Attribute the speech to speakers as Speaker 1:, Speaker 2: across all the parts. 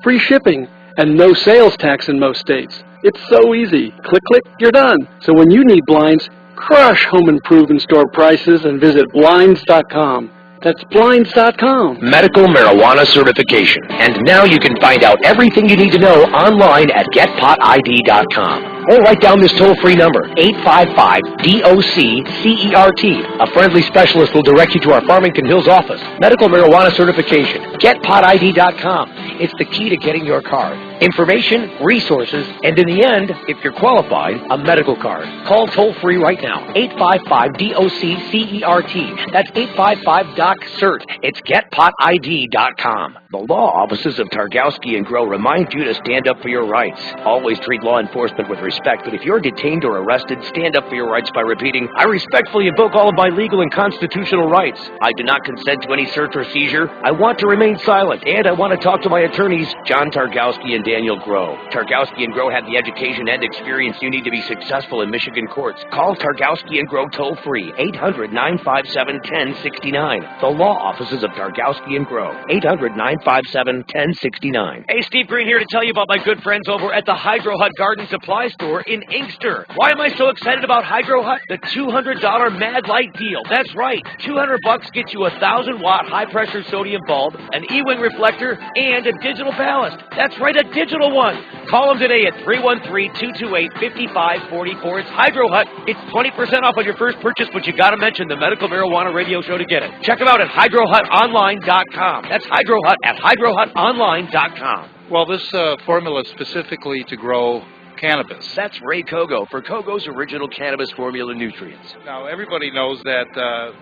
Speaker 1: free shipping, and no sales tax in most states. It's so easy. Click, click, you're done. So when you need blinds, crush home improvement store prices and visit Blinds.com. That's Blinds.com.
Speaker 2: Medical marijuana certification. And now you can find out everything you need to know online at GetPotID.com. Or write down this toll-free number, 855-DOC-CERT. A friendly specialist will direct you to our Farmington Hills office. Medical marijuana certification. GetPotID.com. It's the key to getting your card. Information, resources, and in the end, if you're qualified, a medical card. Call toll-free right now, 855-DOC-CERT. That's 855-DOC-CERT. It's GetPotID.com. The law offices of Targowski & Grow remind you to stand up for your rights. Always treat law enforcement with respect, but if you're detained or arrested, stand up for your rights by repeating, I respectfully invoke all of my legal and constitutional rights. I do not consent to any search or seizure. I want to remain silent, and I want to talk to my attorneys, John Targowski and Daniel Grow. Targowski & Grow have the education and experience you need to be successful in Michigan courts. Call Targowski & Grow toll-free, 800-957-1069. The law offices of Targowski & Grow, 800-957-1069.
Speaker 3: Hey, Steve Greene here to tell you about my good friends over at the Hydro Hut Garden Supply Store in Inkster. Why am I so excited about Hydro Hut? The $200 Mad Light deal. That's right. $200 gets you a 1,000-watt high-pressure sodium bulb, an E-wing reflector, and a digital ballast. That's right, a digital one. Call them today at 313-228-5544. It's Hydro Hut. It's 20% off on your first purchase, but you got to mention the Medical Marijuana Radio Show to get it. Check them out at HydroHutOnline.com. That's Hydro Hut at HydroHutOnline.com.
Speaker 4: Well, this formula is specifically to grow cannabis.
Speaker 3: That's Ray Kogo for Kogo's Original Cannabis Formula Nutrients.
Speaker 4: Now, everybody knows that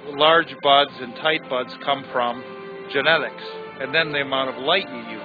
Speaker 4: large buds and tight buds come from genetics, and then the amount of light you use.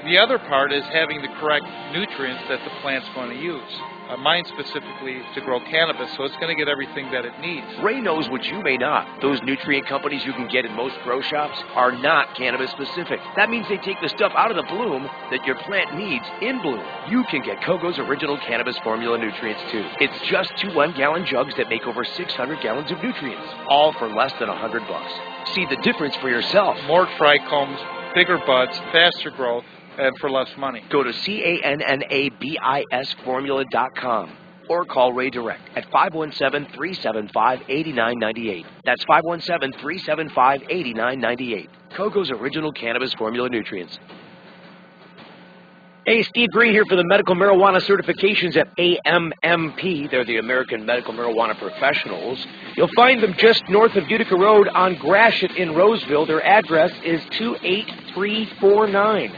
Speaker 4: The other part is having the correct nutrients that the plant's going to use. Mine specifically is to grow cannabis, so it's going to get everything that it needs.
Speaker 3: Ray knows what you may not. Those nutrient companies you can get in most grow shops are not cannabis specific. That means they take the stuff out of the bloom that your plant needs in bloom. You can get Kogo's Original Cannabis Formula Nutrients too. It's just 2 1-gallon jugs that make over 600 gallons of nutrients, all for less than $100. See the difference for yourself.
Speaker 4: More trichomes, bigger buds, faster growth, and for less money.
Speaker 3: Go to CANNABISformula.com or call Ray direct at 517-375-8998. That's 517-375-8998. Kogo's Original Cannabis Formula Nutrients. Hey, Steve Greene here for the Medical Marijuana Certifications at AMMP. They're the American Medical Marijuana Professionals. You'll find them just north of Utica Road on Gratiot in Roseville. Their address is 28349.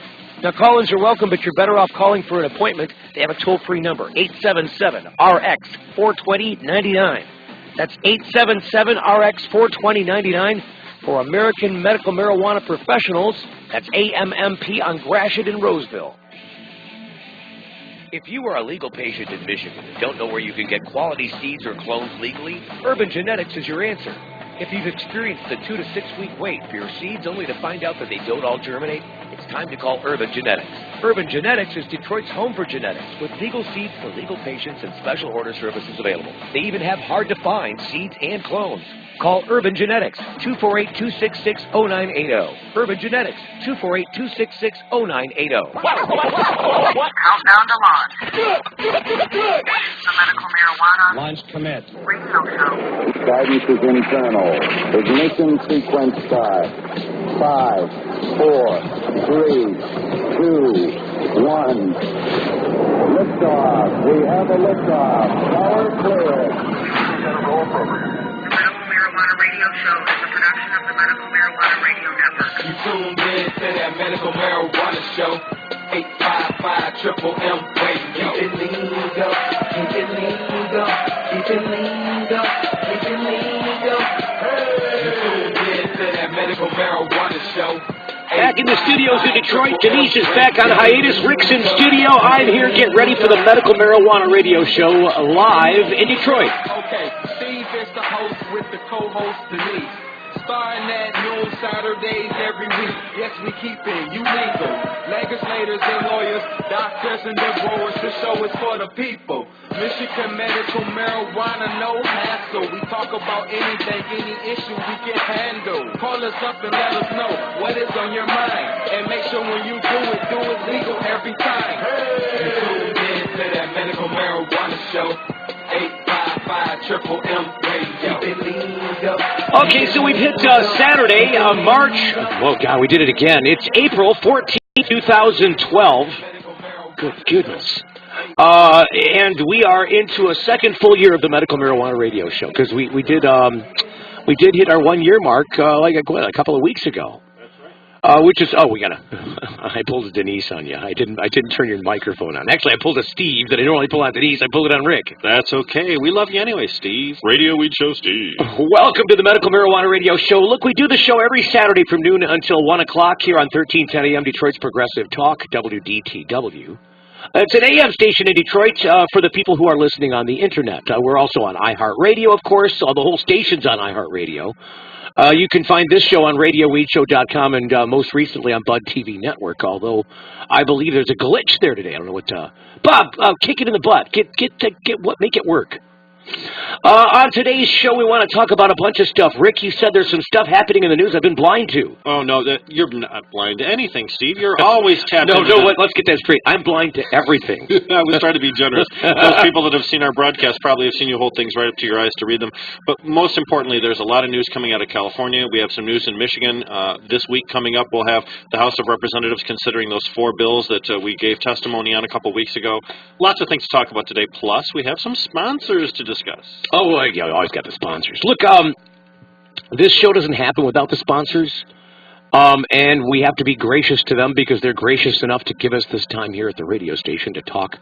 Speaker 3: Now, call-ins are welcome, but you're better off calling for an appointment. They have a toll-free number, 877-RX-420-99. That's 877-RX-420-99 for American Medical Marijuana Professionals. That's AMMP on Gratiot in Roseville. If you are a legal patient in Michigan and don't know where you can get quality seeds or clones legally, Urban Genetics is your answer. If you've experienced the 2 to 6 week wait for your seeds only to find out that they don't all germinate, it's time to call Urban Genetics. Urban Genetics is Detroit's home for genetics, with legal seeds for legal patients and special order services available. They even have hard-to-find seeds and clones. Call Urban Genetics, 248-266-0980. Urban Genetics, 248-266-0980.
Speaker 5: Countdown to launch. The Medical Marijuana
Speaker 6: Launch commit.
Speaker 5: Radio Show.
Speaker 7: Guidance is internal. Ignition sequence start. 5, 4, 3, 2, 1. Liftoff. We have a liftoff. Power clear.
Speaker 5: Medical Marijuana Radio Show is a production of the Medical Marijuana Radio Network.
Speaker 8: You tuned in to that Medical Marijuana Show. 855-MMM Radio. Keep it legal, keep it legal, keep it legal, keep it legal. Hey. You tuned in to that Medical Marijuana Show.
Speaker 3: Back in the studios in Detroit, Denise is back on hiatus. Rick's in studio. I'm here. Get ready for the Medical Marijuana Radio Show live in Detroit.
Speaker 8: Okay, Steve is the host with the co-host Denise. Starting at noon Saturdays every week. Yes, we keep it illegal. Legislators and lawyers doctors and the growers. The show is for the people. Michigan medical marijuana, no hassle. We talk about anything, any issue we can handle. Call us up and let us know what is on your mind. And make sure when you do it legal every time. You tuned in to that medical marijuana show. 855-MMM radio. Keep it legal.
Speaker 2: Okay, so we've hit Saturday, March. Oh, God, we did it again. It's April 14th, 2012. Good goodness. And we are into a second full year of the Medical Marijuana Radio Show, because we did hit our 1 year mark a couple of weeks ago. Which is, I pulled a Denise on you. I didn't turn your microphone on. Actually, I pulled a Steve that I normally pull on Denise. I pulled it on Rick.
Speaker 6: That's okay. We love you anyway, Steve. Radio Weed Show Steve.
Speaker 2: Welcome to the Medical Marijuana Radio Show. Look, we do the show every Saturday from noon until 1 o'clock here on 1310 AM, Detroit's Progressive Talk, WDTW. It's an AM station in Detroit for the people who are listening on the Internet. We're also on iHeartRadio, of course. The whole station's on iHeartRadio. You can find this show on RadioWeedShow.com and most recently on Bud TV Network, although I believe there's a glitch there today. I don't know what... Bob, kick it in the butt. Make it work. On today's show, we want to talk about a bunch of stuff. Rick, you said there's some stuff happening in the news I've been blind to.
Speaker 6: Oh, no, you're not blind to anything, Steve. You're always tapped into
Speaker 2: let's get that straight. I'm blind to everything.
Speaker 6: I was trying to be generous. Those people that have seen our broadcast probably have seen you hold things right up to your eyes to read them. But most importantly, there's a lot of news coming out of California. We have some news in Michigan. This week coming up, we'll have the House of Representatives considering those 4 bills that we gave testimony on a couple weeks ago. Lots of things to talk about today. Plus, we have some sponsors to discuss.
Speaker 2: Oh, yeah, I always got the sponsors. Look, this show doesn't happen without the sponsors, and we have to be gracious to them because they're gracious enough to give us this time here at the radio station to talk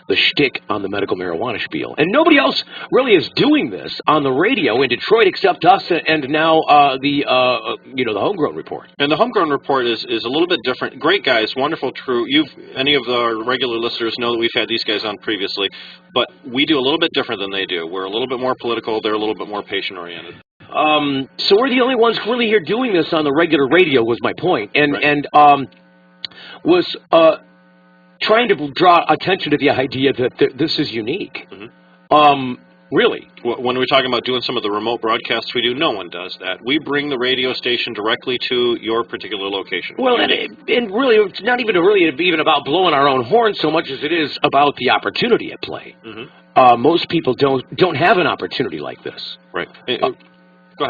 Speaker 2: the shtick on the medical marijuana spiel. And nobody else really is doing this on the radio in Detroit except us and now the Homegrown Report.
Speaker 6: And the Homegrown Report is a little bit different. Great guys, wonderful crew. Any of our regular listeners know that we've had these guys on previously, but we do a little bit different than they do. We're a little bit more political. They're a little bit more patient-oriented.
Speaker 2: So we're the only ones really here doing this on the regular radio was my point. And was trying to draw attention to the idea that this is unique. Mm-hmm. Really.
Speaker 6: When we're talking about doing some of the remote broadcasts we do, no one does that. We bring the radio station directly to your particular location.
Speaker 2: Well, and really, it's not even about blowing our own horn so much as it is about the opportunity at play. Mm-hmm. Most people don't have an opportunity like this.
Speaker 6: Right.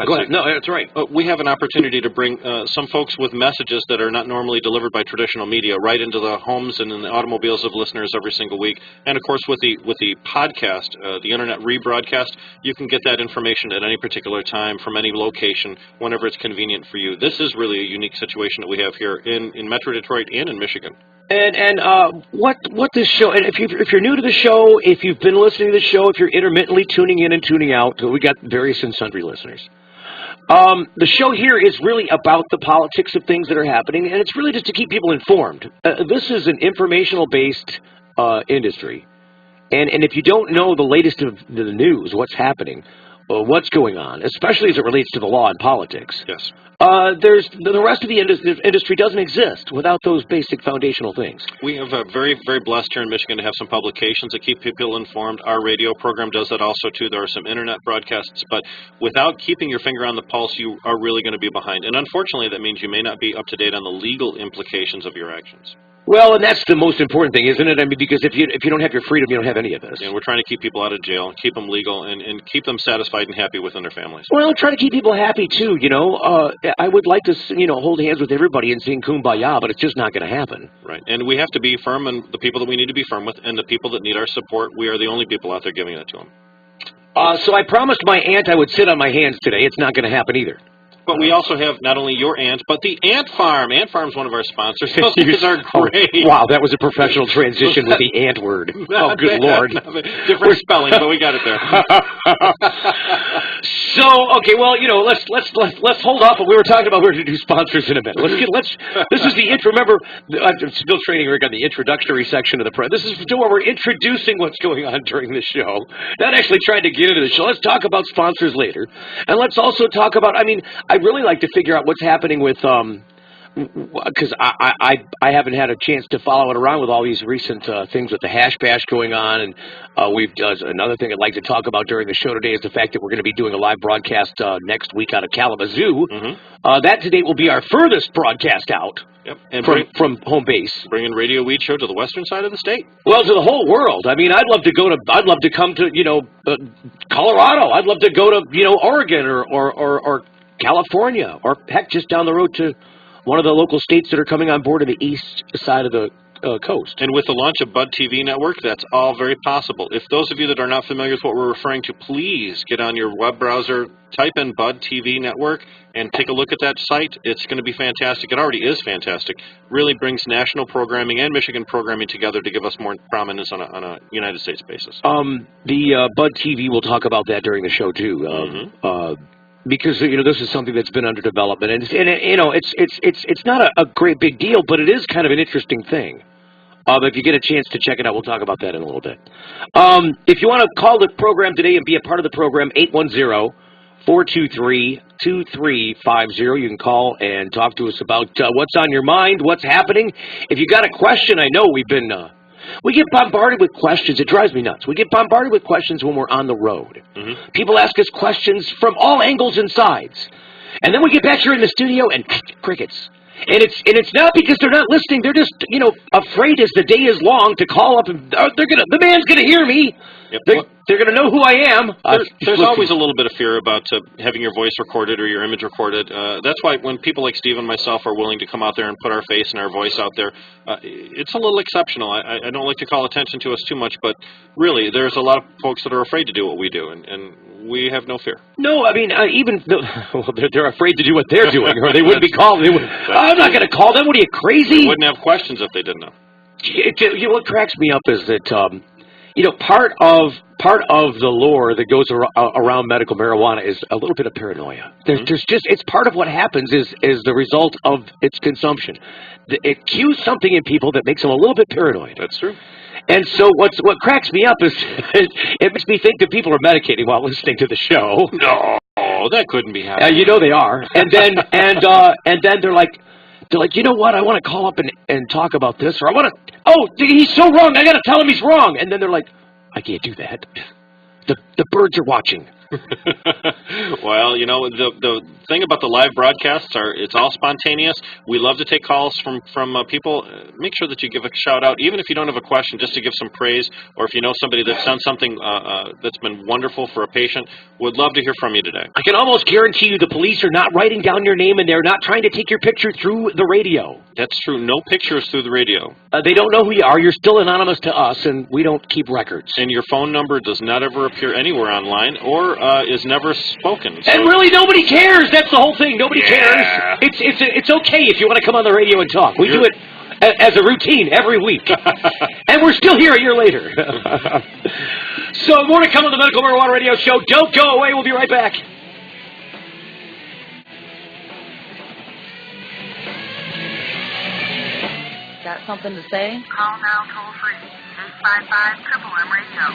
Speaker 2: Go ahead. No, that's right.
Speaker 6: We have an opportunity to bring some folks with messages that are not normally delivered by traditional media right into the homes and in the automobiles of listeners every single week. And, of course, with the podcast, the Internet rebroadcast, you can get that information at any particular time from any location whenever it's convenient for you. This is really a unique situation that we have here in Metro Detroit and in Michigan.
Speaker 2: And what this show, and if you're new to the show, if you've been listening to the show, if you're intermittently tuning in and tuning out, we got various and sundry listeners. The show here is really about the politics of things that are happening, and it's really just to keep people informed. This is an informational-based industry, and if you don't know the latest of the news, what's happening, what's going on, especially as it relates to the law and politics,
Speaker 6: yes,
Speaker 2: there's the rest of the industry doesn't exist without those basic foundational things.
Speaker 6: We have very, very blessed here in Michigan to have some publications that keep people informed. Our radio program does that also, too. There are some Internet broadcasts, but without keeping your finger on the pulse, you are really going to be behind. And unfortunately, that means you may not be up to date on the legal implications of your actions.
Speaker 2: Well, and that's the most important thing, isn't it? I mean, because if you don't have your freedom, you don't have any of this.
Speaker 6: And we're trying to keep people out of jail, keep them legal, and keep them satisfied and happy within their families.
Speaker 2: Well, try to keep people happy, too, I would like to, hold hands with everybody and sing Kumbaya, but it's just not going to happen.
Speaker 6: Right. And we have to be firm, and the people that we need to be firm with, and the people that need our support, we are the only people out there giving it to them.
Speaker 2: So I promised my aunt I would sit on my hands today. It's not going to happen either.
Speaker 6: But we also have not only your aunt, but the Ant Farm. Ant Farm's one of our sponsors. Those guys are great.
Speaker 2: Oh, wow, that was a professional transition with the ant word. Oh, good Lord.
Speaker 6: Different spelling, but we got it there.
Speaker 2: So, okay, well, let's hold off. We were talking about where to do sponsors in a minute. This is the intro. Remember, I'm still training Rick on the introductory section of the press. This is where we're introducing what's going on during the show. Not actually trying to get into the show. Let's talk about sponsors later. And let's also talk about, I'd really like to figure out what's happening with Because I haven't had a chance to follow it around with all these recent things with the hash bash going on, and we've done another thing I'd like to talk about during the show today is the fact that we're going to be doing a live broadcast next week out of Kalamazoo. That today will be our furthest broadcast out.
Speaker 6: Yep. And
Speaker 2: from home base,
Speaker 6: bringing Radio Weed Show to the western side of the state.
Speaker 2: Well, to the whole world. I mean, I'd love to come to Colorado. I'd love to go to Oregon or California, or heck, just down the road to one of the local states that are coming on board in the east side of the coast.
Speaker 6: And with the launch of Bud TV Network, that's all very possible. If those of you that are not familiar with what we're referring to, please get on your web browser, type in Bud TV Network, and take a look at that site. It's going to be fantastic. It already is fantastic. Really brings national programming and Michigan programming together to give us more prominence on a United States basis.
Speaker 2: The Bud TV, we'll talk about that during the show, too. Because this is something that's been under development, and it's not a great big deal, but it is kind of an interesting thing. If you get a chance to check it out, we'll talk about that in a little bit. If you want to call the program today and be a part of the program, 810-423-2350. You can call and talk to us about what's on your mind, what's happening. If you got a question, I know we get bombarded with questions. It drives me nuts. We get bombarded with questions when we're on the road. People ask us questions from all angles and sides. And then we get back here in the studio and crickets. And it's not because they're not listening. They're just, afraid as the day is long to call up and the man's going to hear me.
Speaker 6: Yep.
Speaker 2: They're going to know who I am.
Speaker 6: There's always a little bit of fear about having your voice recorded or your image recorded. That's why when people like Steve and myself are willing to come out there and put our face and our voice out there, it's a little exceptional. I don't like to call attention to us too much, but really, there's a lot of folks that are afraid to do what we do, and we have no fear.
Speaker 2: No, I mean, they're afraid to do what they're doing, or they wouldn't be called. I'm not going to call them. What are you, crazy?
Speaker 6: They wouldn't have questions if they didn't know.
Speaker 2: What cracks me up is that part of the lore that goes around medical marijuana is a little bit of paranoia. There's just it's part of what happens is the result of its consumption. It cues something in people that makes them a little bit paranoid.
Speaker 6: That's true.
Speaker 2: And so what cracks me up is it makes me think that people are medicating while listening to the show.
Speaker 6: No, that couldn't be happening.
Speaker 2: They are. And then they're like, you know what? I want to call up and talk about this, or I want to. Oh, he's so wrong. I got to tell him he's wrong. And then they're like, I can't do that. The birds are watching.
Speaker 6: Well, the thing about the live broadcasts it's all spontaneous. We love to take calls from people. Make sure that you give a shout out, even if you don't have a question, just to give some praise, or if you know somebody that's done something that's been wonderful for a patient. Would love to hear from you today.
Speaker 2: I can almost guarantee you the police are not writing down your name, and they're not trying to take your picture through the radio.
Speaker 6: That's true. No pictures through the radio.
Speaker 2: They don't know who you are. You're still anonymous to us, and we don't keep records.
Speaker 6: And your phone number does not ever appear anywhere online, or is never spoken. So.
Speaker 2: And really, nobody cares. That's the whole thing. Nobody cares. It's okay if you want to come on the radio and talk. We do it as a routine every week. And we're still here a year later. So more to come on the Medical Marijuana Radio Show. Don't go away. We'll be right back.
Speaker 9: Got something to say?
Speaker 5: Call now toll free. 855-MMM Radio.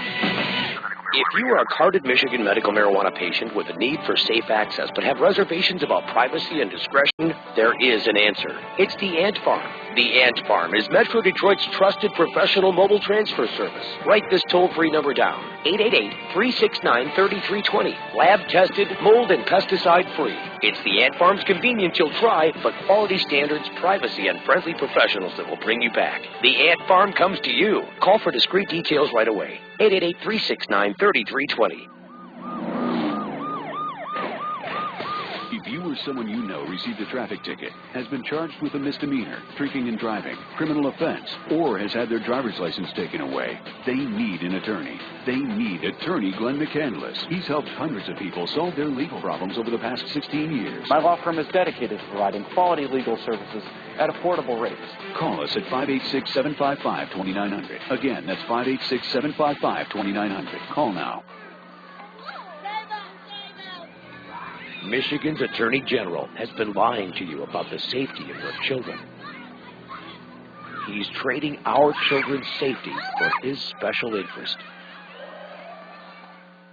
Speaker 3: If you are a carded Michigan medical marijuana patient with a need for safe access but have reservations about privacy and discretion, there is an answer. It's the Ant Farm. The Ant Farm is Metro Detroit's trusted professional mobile transfer service. Write this toll-free number down. 888-369-3320. Lab-tested, mold and pesticide-free. It's the Ant Farm's convenience you'll try, but quality standards, privacy, and friendly professionals that will bring you back. The Ant Farm comes to you. Call for discreet details right away. 888-369-3320.
Speaker 10: If you or someone you know received a traffic ticket, has been charged with a misdemeanor, drinking and driving, criminal offense, or has had their driver's license taken away, they need an attorney. They need attorney Glenn McCandless. He's helped hundreds of people solve their legal problems over the past 16 years.
Speaker 11: My law firm is dedicated to providing quality legal services at affordable rates.
Speaker 10: Call us at 586-755-2900. Again, that's 586-755-2900. Call now.
Speaker 2: Michigan's Attorney General has been lying to you about the safety of your children. He's trading our children's safety for his special interest.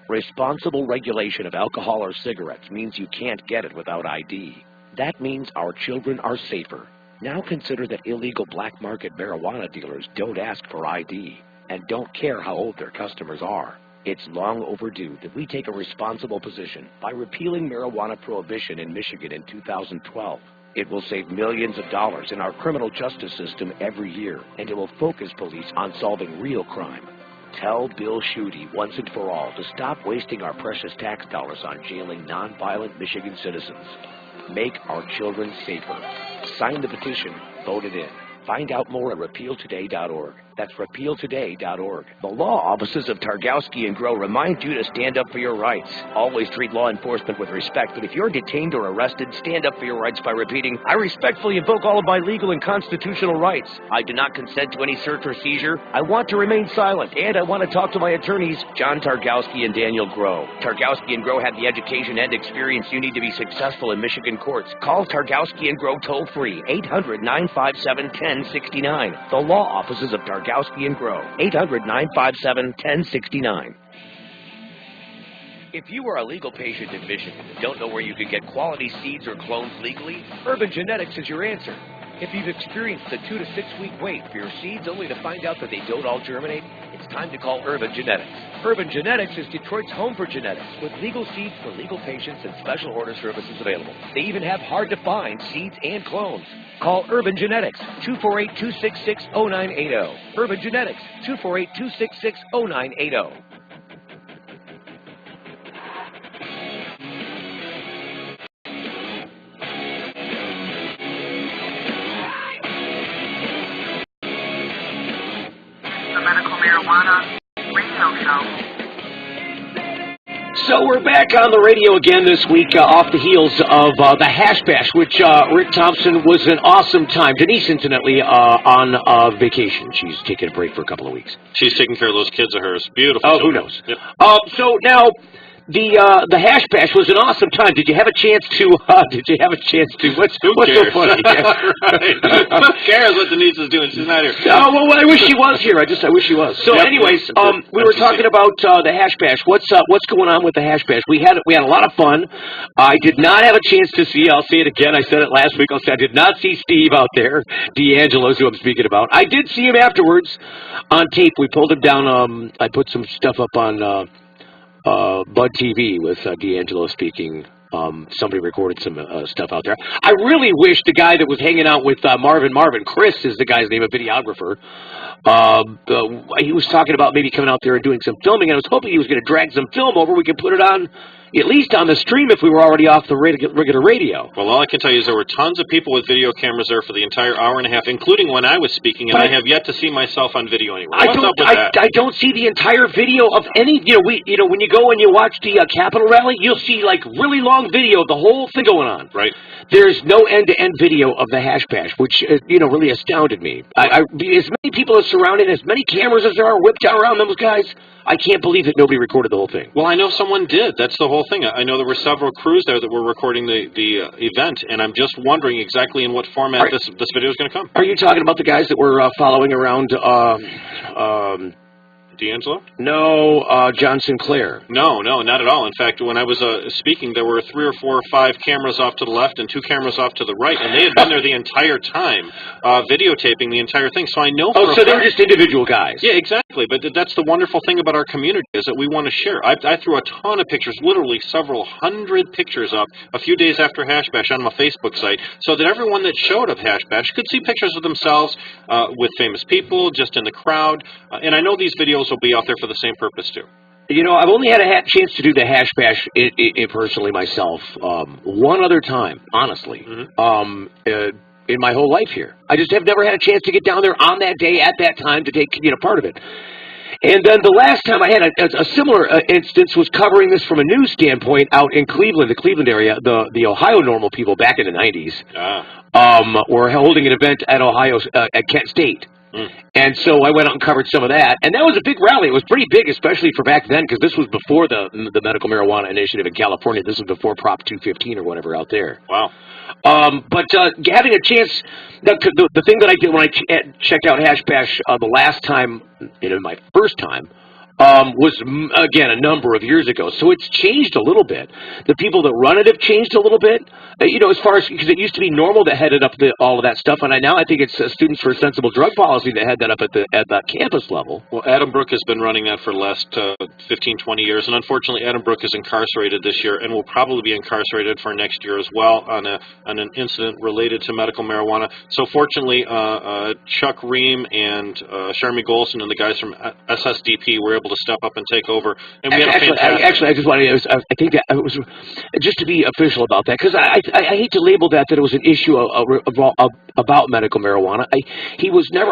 Speaker 2: Responsible regulation of alcohol or cigarettes means you can't get it without ID. That means our children are safer. Now consider that illegal black market marijuana dealers don't ask for ID and don't care how old their customers are. It's long overdue that we take a responsible position by repealing marijuana prohibition in Michigan in 2012. It will save millions of dollars in our criminal justice system every year, and it will focus police on solving real crime. Tell Bill Schuette once and for all to stop wasting our precious tax dollars on jailing nonviolent Michigan citizens. Make our children safer. Sign the petition. Vote it in. Find out more at repealtoday.org. That's repealtoday.org. The law offices of Targowski and Grow remind you to stand up for your rights. Always treat law enforcement with respect, but if you're detained or arrested, stand up for your rights by repeating, I respectfully invoke all of my legal and constitutional rights. I do not consent to any search or seizure. I want to remain silent, and I want to talk to my attorneys, John Targowski and Daniel Grow. Targowski and Grow have the education and experience you need to be successful in Michigan courts. Call Targowski and Grow toll-free, 800-957-1069. The law offices of Targowski and Grow, 800-957-1069.
Speaker 3: If you are a legal patient in Michigan and don't know where you can get quality seeds or clones legally, Urban Genetics is your answer. If you've experienced a 2 to 6 week wait for your seeds only to find out that they don't all germinate, it's time to call Urban Genetics. Urban Genetics is Detroit's home for genetics, with legal seeds for legal patients and special order services available. They even have hard-to-find seeds and clones. Call Urban Genetics, 248-266-0980. Urban Genetics, 248-266-0980.
Speaker 2: So we're back on the radio again this week off the heels of the Hash Bash, which Rick Thompson was an awesome time. Denise, incidentally, on vacation. She's taking a break for a couple of weeks.
Speaker 6: She's taking care of those kids of hers. Beautiful.
Speaker 2: Oh,
Speaker 6: children.
Speaker 2: who knows?
Speaker 6: Yep.
Speaker 2: So now, the Hash Bash was an awesome time. Did you have a chance to? What's so funny?
Speaker 6: Right. Who cares what Denise is doing? She's not here.
Speaker 2: Oh, well, I wish she was here. I wish she was. So,
Speaker 6: yep.
Speaker 2: anyways, we were talking about the Hash Bash. What's going on with the Hash Bash? We had a lot of fun. I did not have a chance to see. I'll say it again. I said it last week. I'll say I did not see Steve out there. D'Angelo's who I'm speaking about. I did see him afterwards on tape. We pulled him down. I put some stuff up on Bud TV with D'Angelo speaking. Somebody recorded some stuff out there. I really wish the guy that was hanging out with Marvin, Chris is the guy's name, a videographer. He was talking about maybe coming out there and doing some filming, and I was hoping he was going to drag some film over. We could put it on, at least on the stream if we were already off the regular radio.
Speaker 6: Well, all I can tell you is there were tons of people with video cameras there for the entire hour and a half, including when I was speaking, and I have yet to see myself on video anywhere. What's up with that?
Speaker 2: I don't see the entire video of any. When you go and you watch the Capitol rally, you'll see like really long video of the whole thing going on.
Speaker 6: Right.
Speaker 2: There's no end-to-end video of the Hash Bash, which really astounded me. As many people are surrounded, as many cameras as there are whipped out around those guys, I can't believe that nobody recorded the whole thing.
Speaker 6: Well, I know someone did. That's the whole thing. I know there were several crews there that were recording the event, and I'm just wondering exactly in what format this video is going to come.
Speaker 2: Are you talking about the guys that were following around
Speaker 6: D'Angelo?
Speaker 2: No, John Sinclair.
Speaker 6: No, not at all. In fact, when I was speaking, there were 3 or 4 or 5 cameras off to the left and 2 cameras off to the right, and they had been there the entire time, videotaping the entire thing. So I know.
Speaker 2: Oh, so they were just individual guys.
Speaker 6: Yeah, exactly. But that's the wonderful thing about our community is that we want to share. I threw a ton of pictures, literally several hundred pictures up a few days after Hash Bash on my Facebook site, so that everyone that showed up Hash Bash could see pictures of themselves with famous people, just in the crowd. And I know these videos will be out there for the same purpose too.
Speaker 2: I've only had a chance to do the Hash Bash personally myself one other time, honestly, in my whole life here. I just have never had a chance to get down there on that day at that time to take part of it. And then the last time I had a similar instance was covering this from a news standpoint out in Cleveland, the Cleveland area. The Ohio Normal people back in the 90s were holding an event at at Kent State. And so I went out and covered some of that. And that was a big rally. It was pretty big, especially for back then, because this was before the medical marijuana initiative in California. This was before Prop 215 or whatever out there.
Speaker 6: Wow.
Speaker 2: But having a chance, the thing that I did when I checked out Hash Bash the last time, my first time, was, again, a number of years ago. So it's changed a little bit. The people that run it have changed a little bit. As far as, because it used to be normal that headed up all of that stuff, and now I think it's Students for a Sensible Drug Policy that head that up at the campus level.
Speaker 6: Well, Adam Brook has been running that for the last 15, 20 years, and unfortunately Adam Brook is incarcerated this year and will probably be incarcerated for next year as well on an incident related to medical marijuana. So fortunately, Chuck Ream and Sharmi Golson and the guys from SSDP were able to step up and take over, and we had a fantastic...
Speaker 2: Actually, I just wanted to, I think that it was, just to be official about that, because I hate to label that it was an issue about medical marijuana. I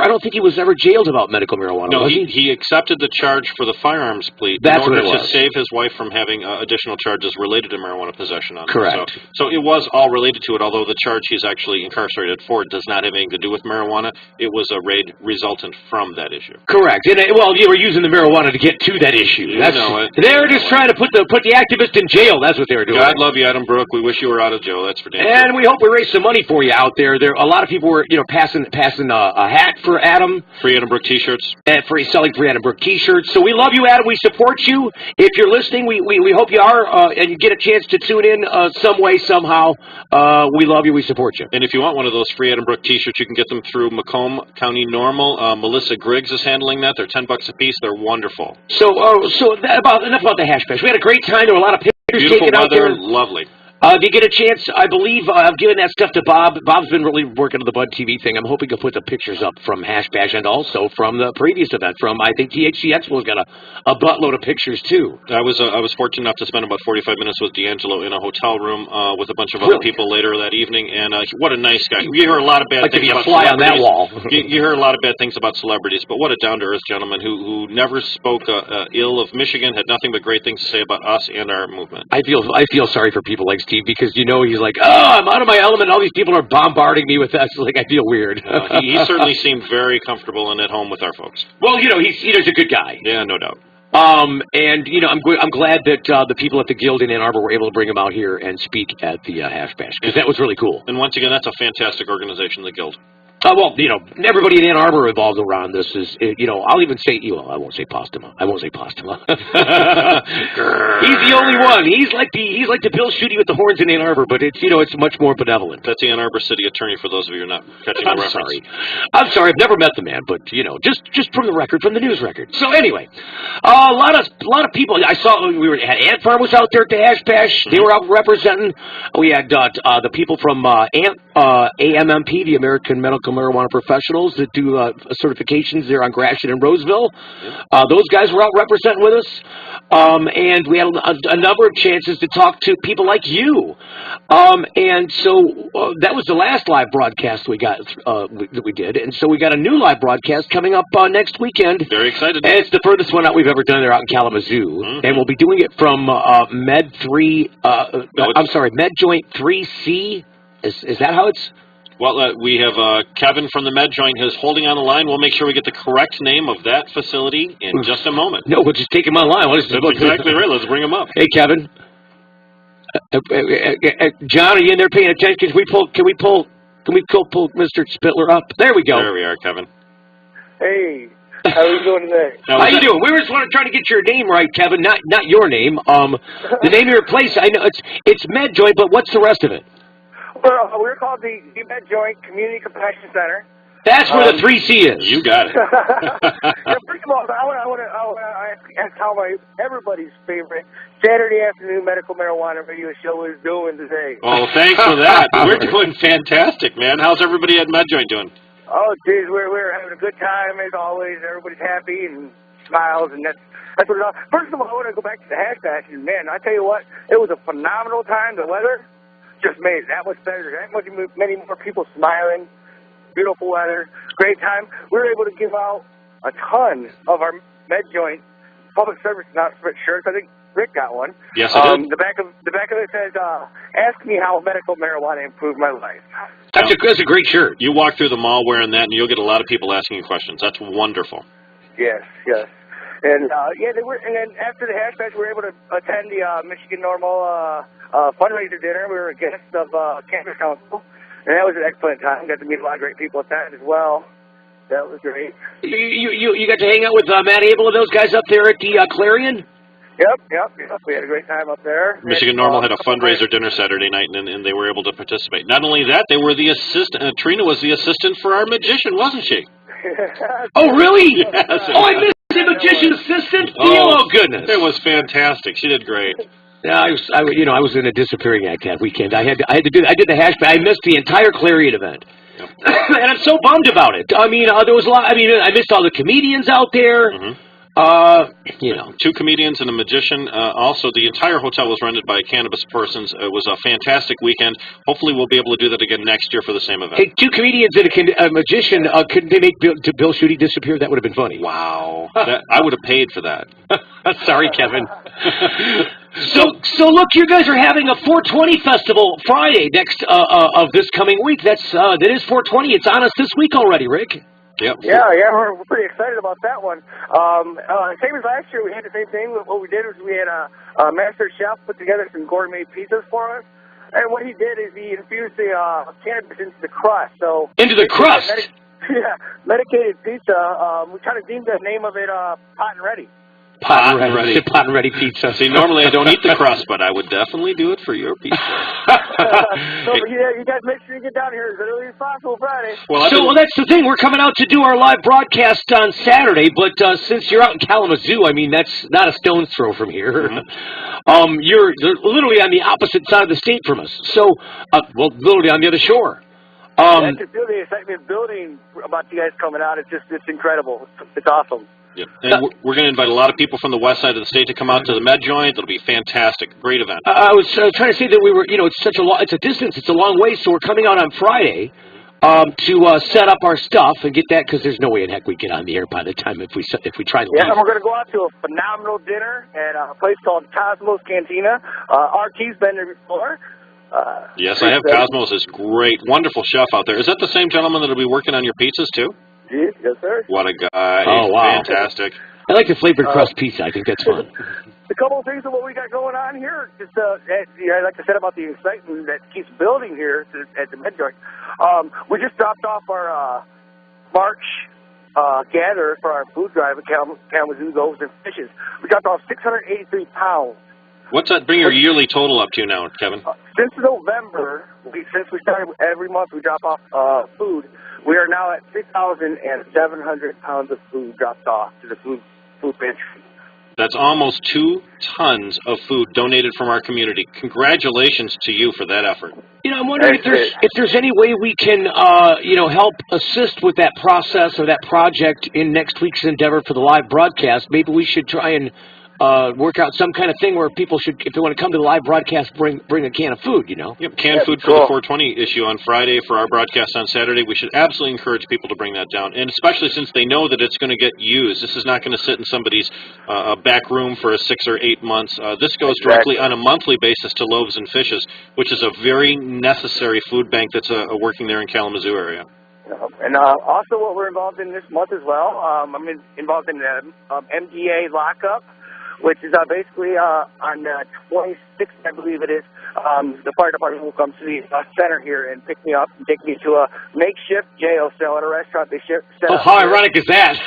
Speaker 2: don't think he was ever jailed about medical marijuana.
Speaker 6: No, he accepted the charge for the firearms plea in order to save his wife from having additional charges related to marijuana possession on
Speaker 2: Correct.
Speaker 6: him. So it was all related to it, although the charge he's actually incarcerated for does not have anything to do with marijuana. It was a raid resultant from that issue.
Speaker 2: Correct. And you were using the marijuana to get to that issue. They were just trying to put the activist in jail. That's what they were doing.
Speaker 6: God love you, Adam Brook. We wish you were out of jail. That's for damn sure.
Speaker 2: And we hope we raise some money for you out there. A lot of people were, passing a hat for Adam.
Speaker 6: Free Adam Brook T-shirts.
Speaker 2: And selling free Adam Brook T-shirts. So we love you, Adam. We support you. If you're listening, we hope you are, and you get a chance to tune in some way, somehow. We love you. We support you.
Speaker 6: And if you want one of those free Adam Brook T-shirts, you can get them through Macomb County Normal. Melissa Griggs is handling that. They're $10 a piece. They're wonderful.
Speaker 2: Enough about the hash bash. We had a great time. There were a lot of pictures taken out there.
Speaker 6: Lovely.
Speaker 2: If you get a chance, I believe I've given that stuff to Bob. Bob's been really working on the Bud TV thing. I'm hoping to put the pictures up from Hash Bash and also from the previous event. I think THC Expo's got a buttload of pictures too.
Speaker 6: I was fortunate enough to spend about 45 minutes with D'Angelo in a hotel room with a bunch of other people later that evening. And what a nice guy. You hear a lot of bad things about
Speaker 2: fly on that wall.
Speaker 6: you hear a lot of bad things about celebrities, but what a down-to-earth gentleman who never spoke ill of Michigan, had nothing but great things to say about us and our movement.
Speaker 2: I feel sorry for people like Steve because he's like, I'm out of my element. All these people are bombarding me with that. It's like I feel weird.
Speaker 6: He certainly seemed very comfortable and at home with our folks.
Speaker 2: Well, he's a good guy.
Speaker 6: Yeah, no doubt.
Speaker 2: I'm glad that the people at the Guild in Ann Arbor were able to bring him out here and speak at the Hash Bash because that was really cool.
Speaker 6: And once again, that's a fantastic organization, the Guild.
Speaker 2: Everybody in Ann Arbor involved around this is, I'll even say, I won't say Postuma. I won't say Postuma. He's the only one. He's like the Bill Shooty with the horns in Ann Arbor, but it's much more benevolent.
Speaker 6: That's the Ann Arbor City Attorney for those of you who are not catching the reference.
Speaker 2: I'm sorry. I've never met the man, but, just from the record, from the news record. So anyway, a lot of people. I saw had Ant Farm was out there at the Hash Bash. They were out representing. We had the people from AMMP, the American Medical Marijuana Professionals, that do certifications there on Gratiot and Roseville. Those guys were out representing with us, and we had a number of chances to talk to people like you. And so that was the last live broadcast we got that we did, and so we got a new live broadcast coming up next weekend.
Speaker 6: Very excited.
Speaker 2: And it's the furthest one out we've ever done there out in Kalamazoo, and we'll be doing it from Med Joint 3C. Is that how it's?
Speaker 6: Well, we have Kevin from the Med Joint who's holding on the line. We'll make sure we get the correct name of that facility in just a moment.
Speaker 2: No, we'll just take him online.
Speaker 6: That's exactly right. Let's bring him up.
Speaker 2: Hey, Kevin. John, are you in there paying attention? Can we pull Mr. Spittler up? There we go.
Speaker 6: There we are, Kevin.
Speaker 12: Hey. How are you doing today?
Speaker 2: How you doing? We were just trying to get your name right, Kevin. Not your name. The name of your place. I know it's Med Joint, but what's the rest of it?
Speaker 12: Well, we're called the Med Joint Community Compassion Center.
Speaker 2: That's where the 3C is.
Speaker 6: You got it.
Speaker 12: First of all, I want to ask how everybody's favorite Saturday afternoon medical marijuana radio show is doing today.
Speaker 6: Oh, thanks for that. We're doing fantastic, man. How's everybody at Med Joint doing?
Speaker 12: Oh, geez, we're having a good time as always. Everybody's happy and smiles, and that's what it's all. First of all, I want to go back to the Hash Bash, and man, I tell you what, it was a phenomenal time. The weather just made it that much better. Many more people smiling. Beautiful weather. Great time. We were able to give out a ton of our Med Joint public service announcement shirts. I think Rick got one.
Speaker 6: Yes, I did.
Speaker 12: The back of it says, "Ask me how medical marijuana improved my life."
Speaker 2: That's a great shirt.
Speaker 6: You walk through the mall wearing that, and you'll get a lot of people asking you questions. That's wonderful.
Speaker 12: Yes. And they were. And then after the Hash Bash, we were able to attend the Michigan Normal fundraiser dinner. We were a guest of Campus Council, and that was an excellent time. Got to meet a lot of great people at that as well. That was great.
Speaker 2: You got to hang out with Matt Abel and those guys up there at the Clarion?
Speaker 12: Yep. We had a great time up there.
Speaker 6: Michigan Normal had a fundraiser dinner Saturday night, and they were able to participate. Not only that, they were the assistant. Trina was the assistant for our magician, wasn't she?
Speaker 2: Oh, really?
Speaker 6: Yes.
Speaker 2: Oh, I missed the magician assistant. Oh, goodness.
Speaker 6: It was fantastic. She did great.
Speaker 2: Yeah, I was in a disappearing act that weekend. I did the hash, but I missed the entire Clarion event. Yep. And I'm so bummed about it. I mean, there was a lot. I mean, I missed all the comedians out there.
Speaker 6: Mm-hmm.
Speaker 2: 2
Speaker 6: comedians and a magician. Also, the entire hotel was rented by cannabis persons. It was a fantastic weekend. Hopefully, we'll be able to do that again next year for the same event.
Speaker 2: Hey, 2 comedians and a magician. Couldn't they make Bill Schuette disappear? That would have been funny.
Speaker 6: Wow. I would have paid for that.
Speaker 2: Sorry, Kevin. So look, you guys are having a 420 festival Friday next of this coming week. That is 420. It's on us this week already, Rick.
Speaker 6: Yep.
Speaker 12: Yeah, we're pretty excited about that one. Same as last year, we had the same thing. What we did was we had a master chef put together some gourmet pizzas for us. And what he did is he infused the cannabis into the crust. So
Speaker 2: into the crust?
Speaker 12: Medicated pizza. We kind of deemed the name of it Pot and Ready.
Speaker 6: Pot and ready
Speaker 2: pizza.
Speaker 6: See, normally I don't eat the crust, but I would definitely do it for your pizza.
Speaker 12: So you guys make sure you get down here as early as possible Friday.
Speaker 2: Well, that's the thing. We're coming out to do our live broadcast on Saturday, but since you're out in Kalamazoo, I mean, that's not a stone's throw from here. Mm-hmm. You're literally on the opposite side of the state from us. So, literally on the other shore.
Speaker 12: That's just the excitement building about you guys coming out. It's incredible. It's awesome.
Speaker 6: Yep. And we're going to invite a lot of people from the west side of the state to come out to the Med Joint. It'll be fantastic. Great event.
Speaker 2: I was trying to say that we were, it's a distance. It's a long way, so we're coming out on Friday to set up our stuff and get that, because there's no way in heck we get on the air by the time if we try to leave.
Speaker 12: Yeah, and we're going to go out to a phenomenal dinner at a place called Cosmos Cantina. RT's been there before.
Speaker 6: Yes, I have. Cosmos is great. Wonderful chef out there. Is that the same gentleman that will be working on your pizzas, too?
Speaker 12: Yes, sir.
Speaker 6: What a guy.
Speaker 2: Oh, wow.
Speaker 6: Fantastic.
Speaker 2: I like the flavored crust pizza. I think that's fun.
Speaker 12: A couple of things of what we got going on here. Just, like I said about the excitement that keeps building here at the Med Joint. We just dropped off our March gather for our food drive at Kalamazoo Goes and Fishes. We dropped off 683 pounds.
Speaker 6: What's that bring your yearly total up to now, Kevin?
Speaker 12: Since November, since we started every month we drop off food, we are now at 3,700 pounds of food dropped off to the food pantry.
Speaker 6: That's almost 2 tons of food donated from our community. Congratulations to you for that effort.
Speaker 2: I'm wondering if there's any way we can, help assist with that process or that project in next week's endeavor for the live broadcast. Maybe we should try and work out some kind of thing where people should, if they want to come to the live broadcast, bring a can of food, Yep,
Speaker 6: canned food for the 420 issue on Friday, for our broadcast on Saturday. We should absolutely encourage people to bring that down, and especially since they know that it's going to get used. This is not going to sit in somebody's back room for 6 or 8 months. This goes directly on a monthly basis to Loaves and Fishes, which is a very necessary food bank that's working there in Kalamazoo area.
Speaker 12: And also what we're involved in this month as well, I'm involved in the MDA lockup, which is basically on the 26th, I believe it is. The fire department will come to the center here and pick me up and take me to a makeshift jail cell at a restaurant they set up.
Speaker 2: How ironic is that?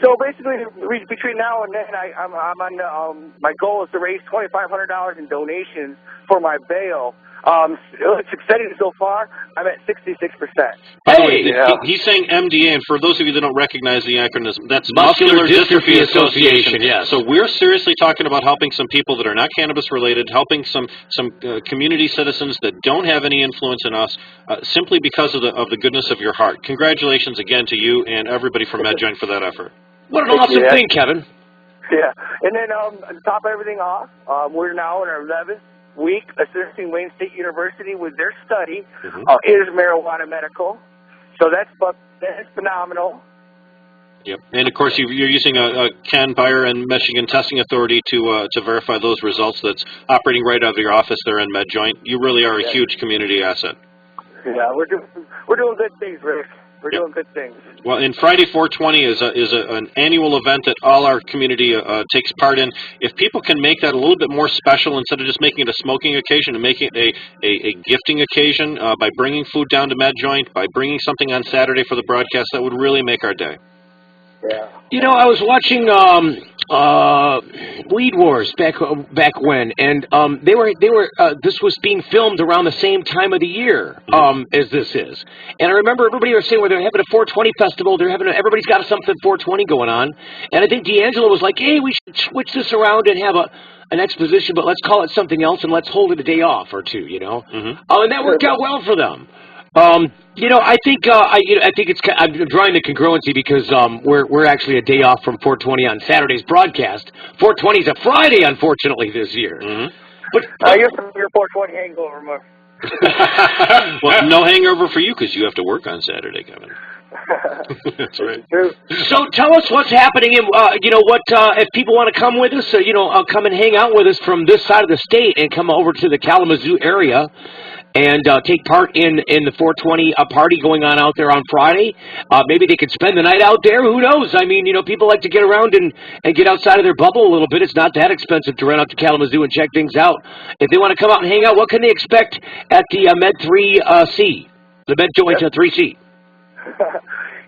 Speaker 12: So basically, between now and then, I'm on. My goal is to raise $2,500 in donations for my bail. It's exciting so far. I'm at 66%.
Speaker 6: By the way, he's saying MDA, and for those of you that don't recognize the acronym, that's Muscular Dystrophy Association.
Speaker 2: Yes.
Speaker 6: So we're seriously talking about helping some people that are not cannabis related, helping some community citizens that don't have any influence in us, simply because of the goodness of your heart. Congratulations again to you and everybody from MedJoint for that effort.
Speaker 2: What an awesome thing, Kevin.
Speaker 12: Yeah, and then to top everything off, we're now in our 11th week assisting Wayne State University with their study is marijuana medical. So that's phenomenal.
Speaker 6: Yep, and of course you're using a Ken Byer and Michigan Testing Authority to verify those results. That's operating right out of your office there in MedJoint. You really are a huge community asset.
Speaker 12: Yeah, we're doing good things, Rick. We're doing good things.
Speaker 6: Well, and Friday 420 is an annual event that all our community takes part in. If people can make that a little bit more special, instead of just making it a smoking occasion, and making it a gifting occasion by bringing food down to Med Joint, by bringing something on Saturday for the broadcast, that would really make our day.
Speaker 12: Yeah.
Speaker 2: You know, I was watching Weed Wars back when, and they were this was being filmed around the same time of the year as this is. And I remember everybody was saying, well, they're having a 420 festival, everybody's got something 420 going on. And I think D'Angelo was like, hey, we should switch this around and have an exposition, but let's call it something else and let's hold it a day off or two, you know. And that worked out well for them. You know, I think I'm drawing the congruency because we're actually a day off from 420 on Saturday's broadcast. 420 is a Friday, unfortunately, this year. But
Speaker 12: you're from your 420 hangover, Mark.
Speaker 6: Well, no hangover for you because you have to work on Saturday, Kevin. That's right.
Speaker 2: So tell us what's happening, and you know what? If people want to come with us, come and hang out with us from this side of the state and come over to the Kalamazoo area. And take part in the 420 party going on out there on Friday. Maybe they could spend the night out there. Who knows? I mean, you know, people like to get around and get outside of their bubble a little bit. It's not that expensive to run out to Kalamazoo and check things out. If they want to come out and hang out, what can they expect at the Med 3C, the Med Joint 3C?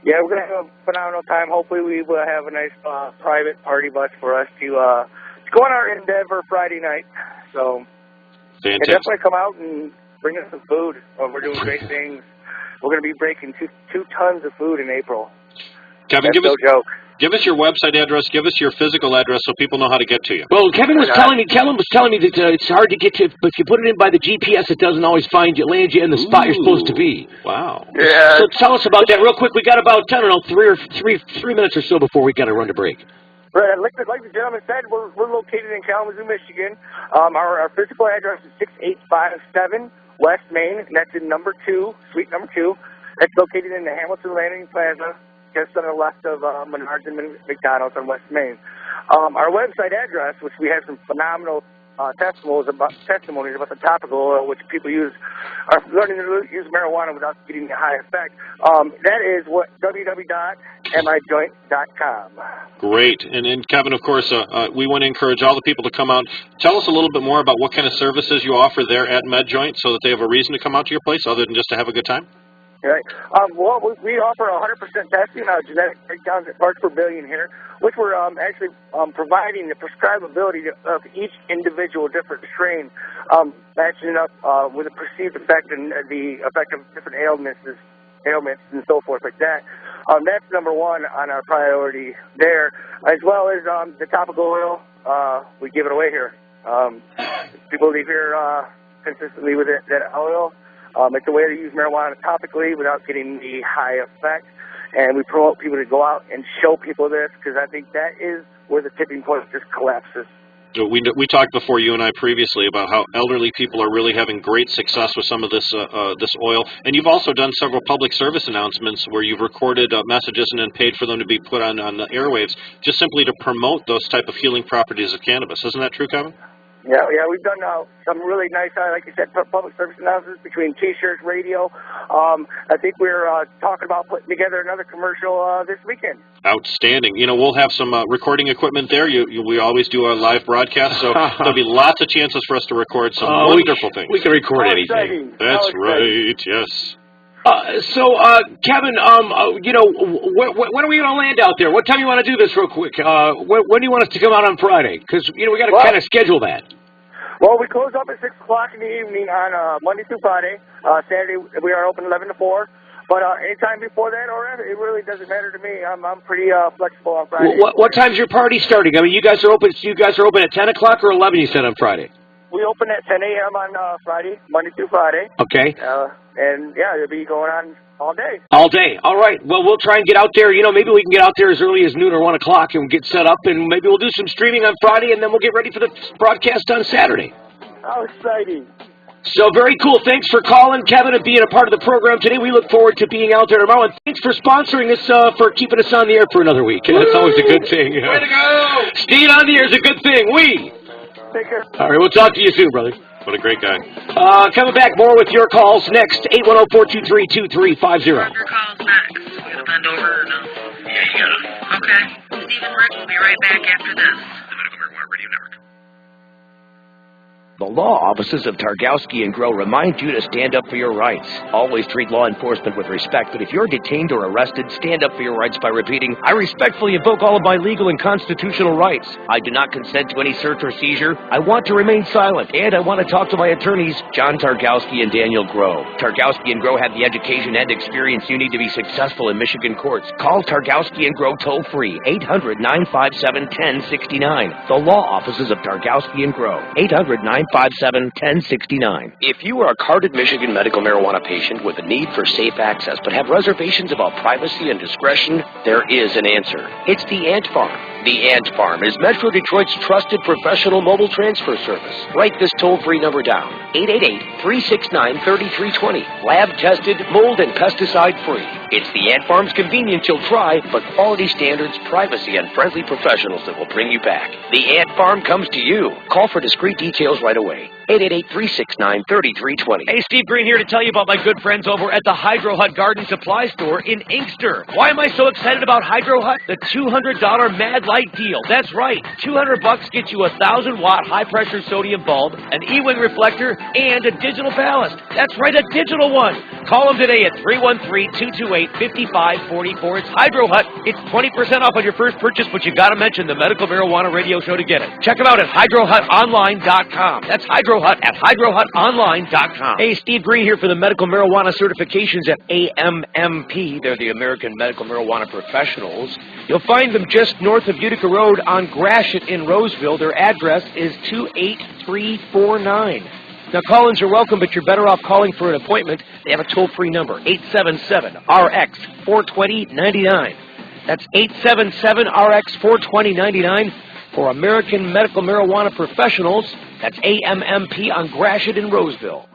Speaker 12: Yeah, we're going to have a phenomenal time. Hopefully we will have a nice private party bus for us to go on our endeavor Friday night. So
Speaker 6: fantastic.
Speaker 12: Definitely come out and bring us some food. We're doing great things. We're going to be breaking two tons of food in April.
Speaker 6: Kevin,
Speaker 12: That's no joke.
Speaker 6: Give us your website address. Give us your physical address so people know how to get to you.
Speaker 2: Well, Kellen was telling me that it's hard to get to, but if you put it in by the GPS, it doesn't always land you in the spot you're supposed to be.
Speaker 6: Wow.
Speaker 12: Yeah.
Speaker 2: So tell us about that real quick. We got about, I don't know, three minutes or so before we got to run to break.
Speaker 12: Right, like the gentleman said, we're located in Kalamazoo, Michigan. Our physical address is 6857 West Main, and that's in suite number 2. That's located in the Hamilton Landing Plaza, just on the left of Menards and McDonald's on West Main. Our website address, which we have some phenomenal testimonies about the topical oil, which people are learning to use marijuana without getting a high effect. That is www.mijoint.com.
Speaker 6: Great. And Kevin, of course, we want to encourage all the people to come out. Tell us a little bit more about what kind of services you offer there at MedJoint so that they have a reason to come out to your place other than just to have a good time.
Speaker 12: Right. Well, we offer 100% testing of genetic breakdowns at parts per billion here, which we're actually providing the prescribability of each individual different strain, matching up with a perceived effect and the effect of different ailments and so forth like that. That's number one on our priority there, as well as the topical oil. We give it away here. People leave here consistently with that oil. It's a way to use marijuana topically without getting the high effect. And we promote people to go out and show people this because I think that is where the tipping point just collapses.
Speaker 6: We talked before, you and I previously, about how elderly people are really having great success with some of this oil. And you've also done several public service announcements where you've recorded messages and then paid for them to be put on the airwaves just simply to promote those type of healing properties of cannabis. Isn't that true, Kevin?
Speaker 12: Yeah, we've done some really nice, like you said, public service announcements between T-shirts, radio. I think we're talking about putting together another commercial this weekend.
Speaker 6: Outstanding. You know, we'll have some recording equipment there. We always do our live broadcast, so there'll be lots of chances for us to record some wonderful things.
Speaker 2: We can record anything.
Speaker 6: That's right, yes.
Speaker 2: So, Kevin, you know, when are we going to land out there? What time do you want to do this real quick? When do you want us to come out on Friday? Because, you know, we got to kind of schedule that.
Speaker 12: Well, we close up at 6 o'clock in the evening on Monday through Friday. Saturday, we are open 11 to 4. But anytime before that, it really doesn't matter to me. I'm pretty flexible on Friday.
Speaker 2: What time's your party starting? I mean, you guys are open at 10 o'clock or 11, you said, on Friday?
Speaker 12: We open at 10 a.m. on Friday, Monday through Friday.
Speaker 2: Okay.
Speaker 12: And, yeah, it'll be going on all day.
Speaker 2: All day. All right. Well, we'll try and get out there. You know, maybe we can get out there as early as noon or 1 o'clock and get set up, and maybe we'll do some streaming on Friday, and then we'll get ready for the broadcast on Saturday.
Speaker 12: How exciting.
Speaker 2: So very cool. Thanks for calling, Kevin, and being a part of the program today. We look forward to being out there tomorrow, and thanks for sponsoring us, for keeping us on the air for another week. That's always a good thing.
Speaker 12: Way to go!
Speaker 2: Staying on the air is a good thing. Take care. All right, we'll talk to you soon, brother.
Speaker 6: What a great guy.
Speaker 2: Coming back, more with your calls next. 810-423-2350.
Speaker 5: Your calls next. We gotta bend over or no? Yeah, you gotta. Okay. Steve and Rick will be right back after this. The Medical Marijuana Radio Network.
Speaker 2: The law offices of Targowski and Grow remind you to stand up for your rights. Always treat law enforcement with respect, but if you're detained or arrested, stand up for your rights by repeating, I respectfully invoke all of my legal and constitutional rights. I do not consent to any search or seizure. I want to remain silent, and I want to talk to my attorneys, John Targowski and Daniel Grow. Targowski and Grow have the education and experience you need to be successful in Michigan courts. Call Targowski and Grow toll-free, 800-957-1069. The law offices of Targowski and Grow, 800-957-1069. If you are a carded Michigan medical marijuana patient with a need for safe access but have reservations about privacy and discretion, there is an answer. It's the Ant Farm. The Ant Farm is Metro Detroit's trusted professional mobile transfer service. Write this toll-free number down, 888-369-3320. Lab-tested, mold and pesticide-free. It's the Ant Farm's convenience you'll try, but quality standards, privacy, and friendly professionals that will bring you back. The Ant Farm comes to you. Call for discreet details right away. 888-369-3320. Hey, Steve Greene here to tell you about my good friends over at the Hydro Hut Garden Supply Store in Inkster. Why am I so excited about Hydro Hut? The $200 Mad Light deal. That's right. $200 gets you a 1,000-watt high-pressure sodium bulb, an E-wing reflector, and a digital ballast. That's right, a digital one. Call them today at 313-228-5544. It's Hydro Hut. It's 20% off on your first purchase, but you got to mention the Medical Marijuana Radio Show to get it. Check them out at hydrohutonline.com. That's Hydro Hut at hydrohutonline.com. Hey, Steve Greene here for the Medical Marijuana Certifications at AMMP. They're the American Medical Marijuana Professionals. You'll find them just north of Utica Road on Gratiot in Roseville. Their address is 28349. Now, call-ins are welcome, but you're better off calling for an appointment. They have a toll-free number, 877-RX-420-99. That's 877-RX-420-99 for American Medical Marijuana Professionals. That's AMMP on Gratiot in Roseville.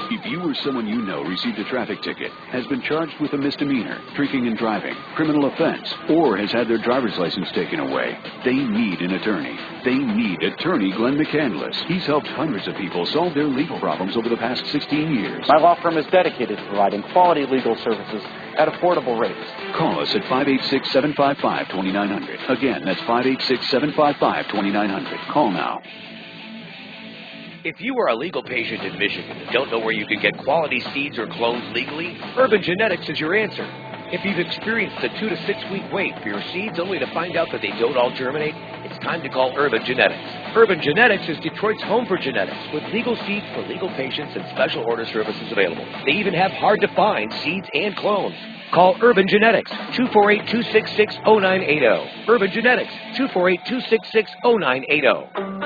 Speaker 10: If you or someone you know received a traffic ticket, has been charged with a misdemeanor, drinking and driving, criminal offense, or has had their driver's license taken away, they need an attorney. They need attorney Glenn McCandless. He's helped hundreds of people solve their legal problems over the past 16 years.
Speaker 11: My law firm is dedicated to providing quality legal services at affordable rates.
Speaker 10: Call us at 586-755-2900. Again, that's 586-755-2900. Call now.
Speaker 3: If you are a legal patient in Michigan and don't know where you can get quality seeds or clones legally, Urban Genetics is your answer. If you've experienced a 2 to 6 week wait for your seeds only to find out that they don't all germinate, it's time to call Urban Genetics. Urban Genetics is Detroit's home for genetics, with legal seeds for legal patients and special order services available. They even have hard-to-find seeds and clones. Call Urban Genetics, 248-266-0980. Urban Genetics, 248-266-0980.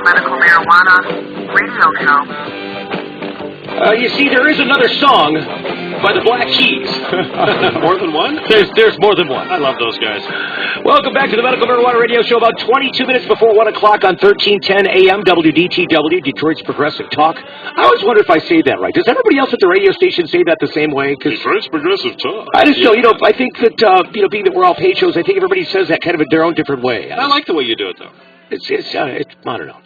Speaker 5: Medical Marijuana Radio Show.
Speaker 2: You see, there is another song by the Black Keys.
Speaker 6: More than one?
Speaker 2: There's more than one.
Speaker 6: I love those guys.
Speaker 2: Welcome back to the Medical Marijuana Radio Show. About 22 minutes before 1 o'clock on 1310 AM WDTW, Detroit's Progressive Talk. I always wonder if I say that right. Does everybody else at the radio station say that the same way?
Speaker 6: Detroit's Progressive Talk.
Speaker 2: I just don't, I think that, being that we're all paid shows, I think everybody says that kind of in their own different way.
Speaker 6: I like the way you do it, though.
Speaker 2: It's I don't know.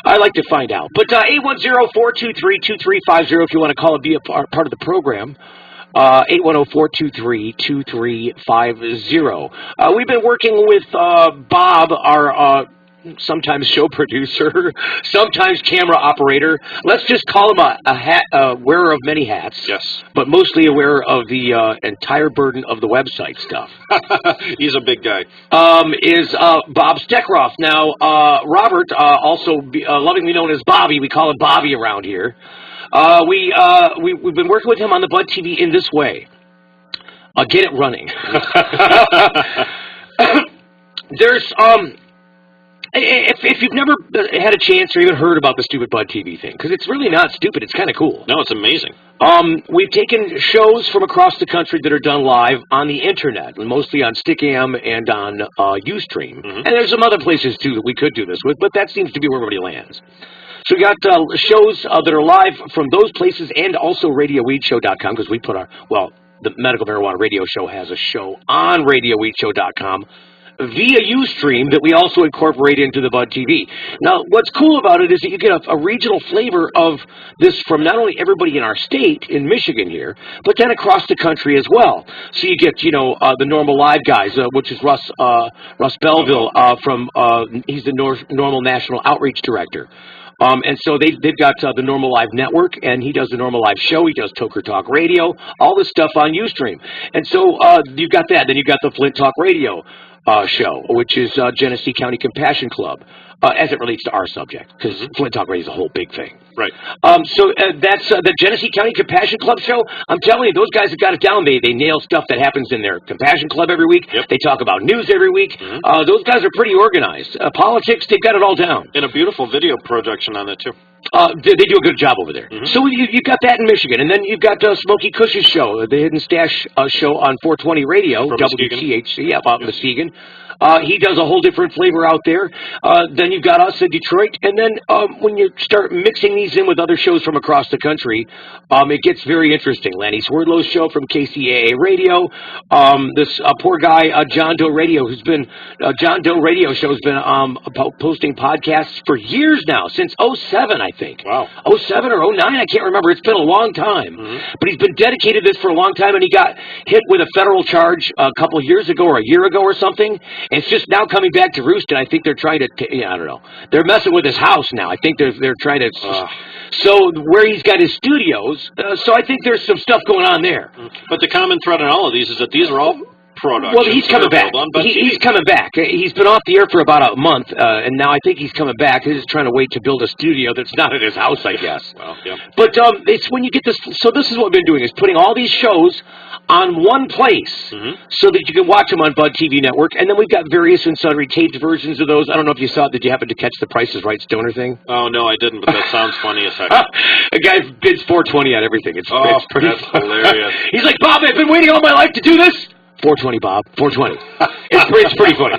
Speaker 2: I'd like to find out. But 810-423-2350 if you want to call and be a part of the program. 810-423-2350. We've been working with Bob, our sometimes show producer, sometimes camera operator. Let's just call him a wearer of many hats.
Speaker 6: Yes.
Speaker 2: But mostly aware of the entire burden of the website stuff.
Speaker 6: He's a big guy.
Speaker 2: Is Bob Steckroff. Now, Robert, also lovingly known as Bobby, we call him Bobby around here. We've been working with him on the Bud TV in this way. Get it running. There's if you've never had a chance or even heard about the stupid Bud TV thing, because it's really not stupid, it's kind of cool.
Speaker 6: No, it's amazing.
Speaker 2: We've taken shows from across the country that are done live on the internet, mostly on Stickam and on Ustream. And there's some other places, too, that we could do this with, but that seems to be where everybody lands. So we got shows that are live from those places and also RadioWeedShow.com, because we put the Medical Marijuana Radio Show has a show on RadioWeedShow.com via Ustream that we also incorporate into the Bud TV. Now, what's cool about it is that you get a regional flavor of this from not only everybody in our state, in Michigan here, but then across the country as well. So you get, the Normal Live guys, which is Russ Belville he's the Normal National Outreach Director. And so they've got the Normal Live Network, and he does the Normal Live Show. He does Toker Talk Radio, all this stuff on Ustream. And so you've got that. Then you've got the Flint Talk Radio show, which is Genesee County Compassion Club, as it relates to our subject, because Flint Talk Radio is a whole big thing.
Speaker 6: Right.
Speaker 2: So that's the Genesee County Compassion Club show. I'm telling you, those guys have got it down. They nail stuff that happens in their Compassion Club every week.
Speaker 6: Yep.
Speaker 2: They talk about news every week. Those guys are pretty organized. Politics, they've got it all down.
Speaker 6: And a beautiful video production on it, too.
Speaker 2: They do a good job over there. So you've got that in Michigan. And then you've got Smokey Cush's show, the Hidden Stash show on 420 Radio, WTHC, out in Muskegon. He does a whole different flavor out there. Then you've got us in Detroit. And then when you start mixing these in with other shows from across the country, it gets very interesting. Lanny Swerdlow's show from KCAA Radio. This poor guy, John Doe Radio, John Doe Radio Show has been posting podcasts for years now, since 07, I think.
Speaker 6: Wow.
Speaker 2: 07 or 09, I can't remember. It's been a long time. But he's been dedicated to this for a long time, and he got hit with a federal charge a couple of years ago or a year ago or something. And it's just now coming back to roost, and I think they're trying to, I don't know. They're messing with his house now. I think they're trying to, so where he's got his studios, so I think there's some stuff going on there.
Speaker 6: But the common thread in all of these is that these are all productions.
Speaker 2: Well, he's coming back. He's coming back. He's been off the air for about a month, and now I think he's coming back. He's just trying to wait to build a studio that's not at his house, I guess.
Speaker 6: Well, yeah.
Speaker 2: But it's when you get this. So this is what we've been doing, is putting all these shows on one place so that you can watch them on Bud TV Network. And then we've got various and sundry taped versions of those. I don't know if you saw it. Did you happen to catch the Price is Right Stoner thing?
Speaker 6: Oh, no, I didn't, but that sounds funny as heck.
Speaker 2: A guy bids $4.20 on everything. It's pretty
Speaker 6: that's hilarious.
Speaker 2: He's like, Bob, I've been waiting all my life to do this. $4.20, Bob. $4.20. It's pretty funny.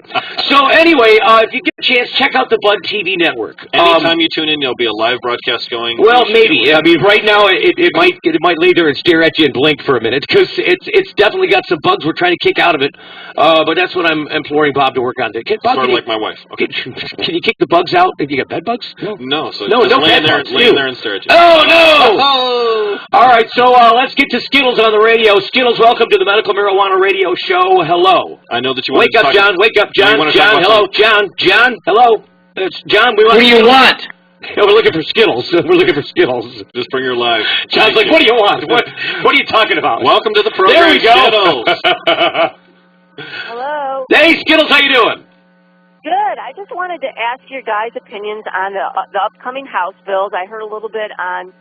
Speaker 2: So anyway, if you get a chance, check out the Bud TV Network.
Speaker 6: Anytime you tune in, there'll be a live broadcast going.
Speaker 2: Well, maybe. I mean, right now it might lay there and stare at you and blink for a minute, because it's definitely got some bugs we're trying to kick out of it. But that's what I'm imploring Bob to work on.
Speaker 6: Sort of like my wife. Okay.
Speaker 2: Can you kick the bugs out? Have you got bed bugs?
Speaker 6: No. So
Speaker 2: no
Speaker 6: lay
Speaker 2: bed bugs.
Speaker 6: Lay there and stare at you.
Speaker 2: Oh no! Oh. All right, so let's get to Skittles on the radio. Skittles, welcome to the Medical Marijuana Radio Show. Hello.
Speaker 6: I know that you
Speaker 2: wake up, John. Wake up, John. John, hello, John. John, hello. It's John. What
Speaker 13: do you want?
Speaker 2: We're looking for Skittles. We're looking for Skittles.
Speaker 6: Just bring your live.
Speaker 2: John's like, what do you want? What are you talking about?
Speaker 6: Welcome to the program.
Speaker 2: There we go.
Speaker 6: Skittles.
Speaker 14: Hello.
Speaker 2: Hey, Skittles, how you doing?
Speaker 14: Good. I just wanted to ask your guys' opinions on the upcoming House bills. I heard a little bit on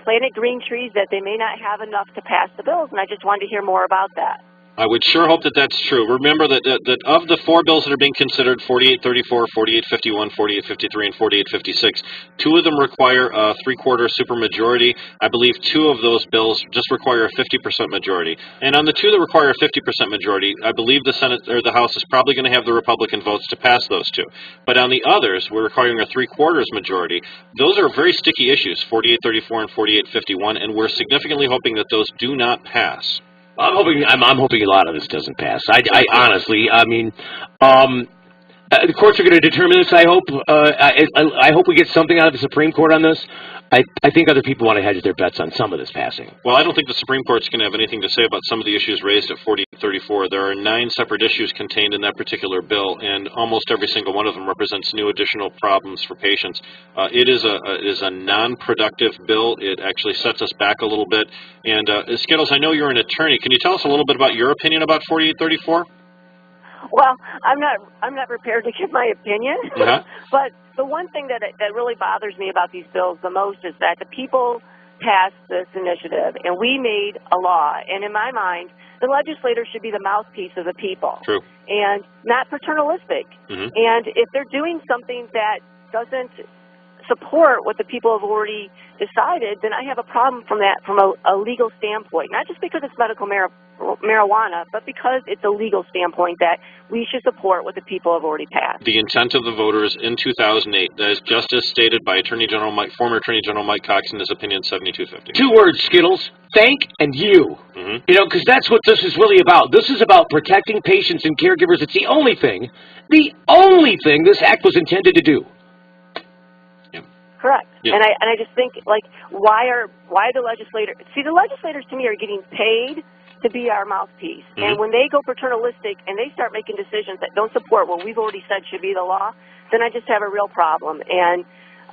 Speaker 14: Planet Green Trees that they may not have enough to pass the bills, and I just wanted to hear more about that.
Speaker 6: I would sure hope that that's true. Remember that of the four bills that are being considered, 4834, 4851, 4853, and 4856, two of them require a three-quarter supermajority. I believe two of those bills just require a 50% majority. And on the two that require a 50% majority, I believe the Senate or the House is probably going to have the Republican votes to pass those two. But on the others, we're requiring a three-quarters majority. Those are very sticky issues, 4834 and 4851, and we're significantly hoping that those do not pass.
Speaker 2: I'm hoping a lot of this doesn't pass. I honestly, I mean, the courts are going to determine this. I hope. I hope we get something out of the Supreme Court on this. I think other people want to hedge their bets on some of this passing.
Speaker 6: Well, I don't think the Supreme Court's going to have anything to say about some of the issues raised at 4834. There are 9 separate issues contained in that particular bill, and almost every single one of them represents new additional problems for patients. It is a non-productive bill. It actually sets us back a little bit. And Skittles, I know you're an attorney. Can you tell us a little bit about your opinion about 4834?
Speaker 14: Well, I'm not prepared to give my opinion, but the one thing that really bothers me about these bills the most is that the people passed this initiative and we made a law, and in my mind, the legislators should be the mouthpiece of the people.
Speaker 6: True.
Speaker 14: And not paternalistic.
Speaker 6: Mm-hmm.
Speaker 14: And if they're doing something that doesn't support what the people have already decided, then I have a problem from a legal standpoint. Not just because it's medical marijuana, but because it's a legal standpoint that we should support what the people have already passed.
Speaker 6: The intent of the voters in 2008, that is just as stated by former Attorney General Mike Cox in his opinion 7250.
Speaker 2: 2 words, Skittles. Thank and you.
Speaker 6: Mm-hmm.
Speaker 2: You know, because that's what this is really about. This is about protecting patients and caregivers. It's the only thing this act was intended to do.
Speaker 14: Correct.
Speaker 6: Yeah.
Speaker 14: And I just think, like, why the legislators? See, the legislators to me are getting paid to be our mouthpiece.
Speaker 6: Mm-hmm.
Speaker 14: And when they go paternalistic and they start making decisions that don't support what we've already said should be the law, then I just have a real problem. And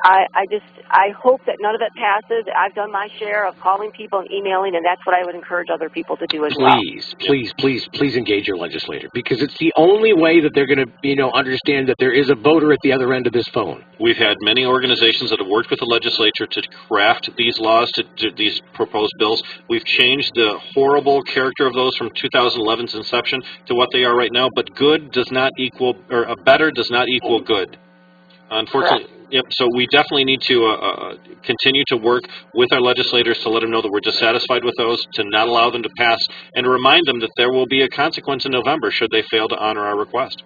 Speaker 14: I hope that none of it passes. I've done my share of calling people and emailing, and that's what I would encourage other people to do as well.
Speaker 2: Please engage your legislator, because it's the only way that they're going to, understand that there is a voter at the other end of this phone.
Speaker 6: We've had many organizations that have worked with the legislature to craft these laws, to these proposed bills. We've changed the horrible character of those from 2011's inception to what they are right now, but good does not equal, or better does not equal good. Unfortunately. Yep. So we definitely need to continue to work with our legislators to let them know that we're dissatisfied with those, to not allow them to pass, and to remind them that there will be a consequence in November should they fail to honor our request.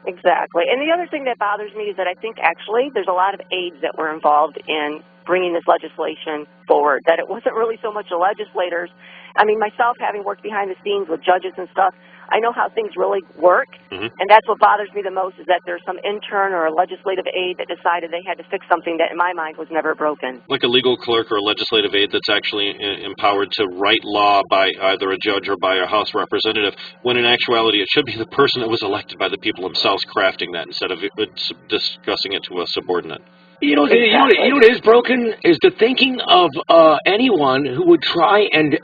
Speaker 14: Exactly. And the other thing that bothers me is that I think actually there's a lot of aides that were involved in bringing this legislation forward, that it wasn't really so much the legislators. I mean, myself, having worked behind the scenes with judges and stuff, I know how things really work,
Speaker 6: mm-hmm.
Speaker 14: and that's what bothers me the most, is that there's some intern or a legislative aide that decided they had to fix something that, in my mind, was never broken.
Speaker 6: Like a legal clerk or a legislative aide that's actually empowered to write law by either a judge or by a House representative, when in actuality it should be the person that was elected by the people themselves crafting that instead of discussing it to a subordinate.
Speaker 2: You know what is broken is the thinking of anyone who would try and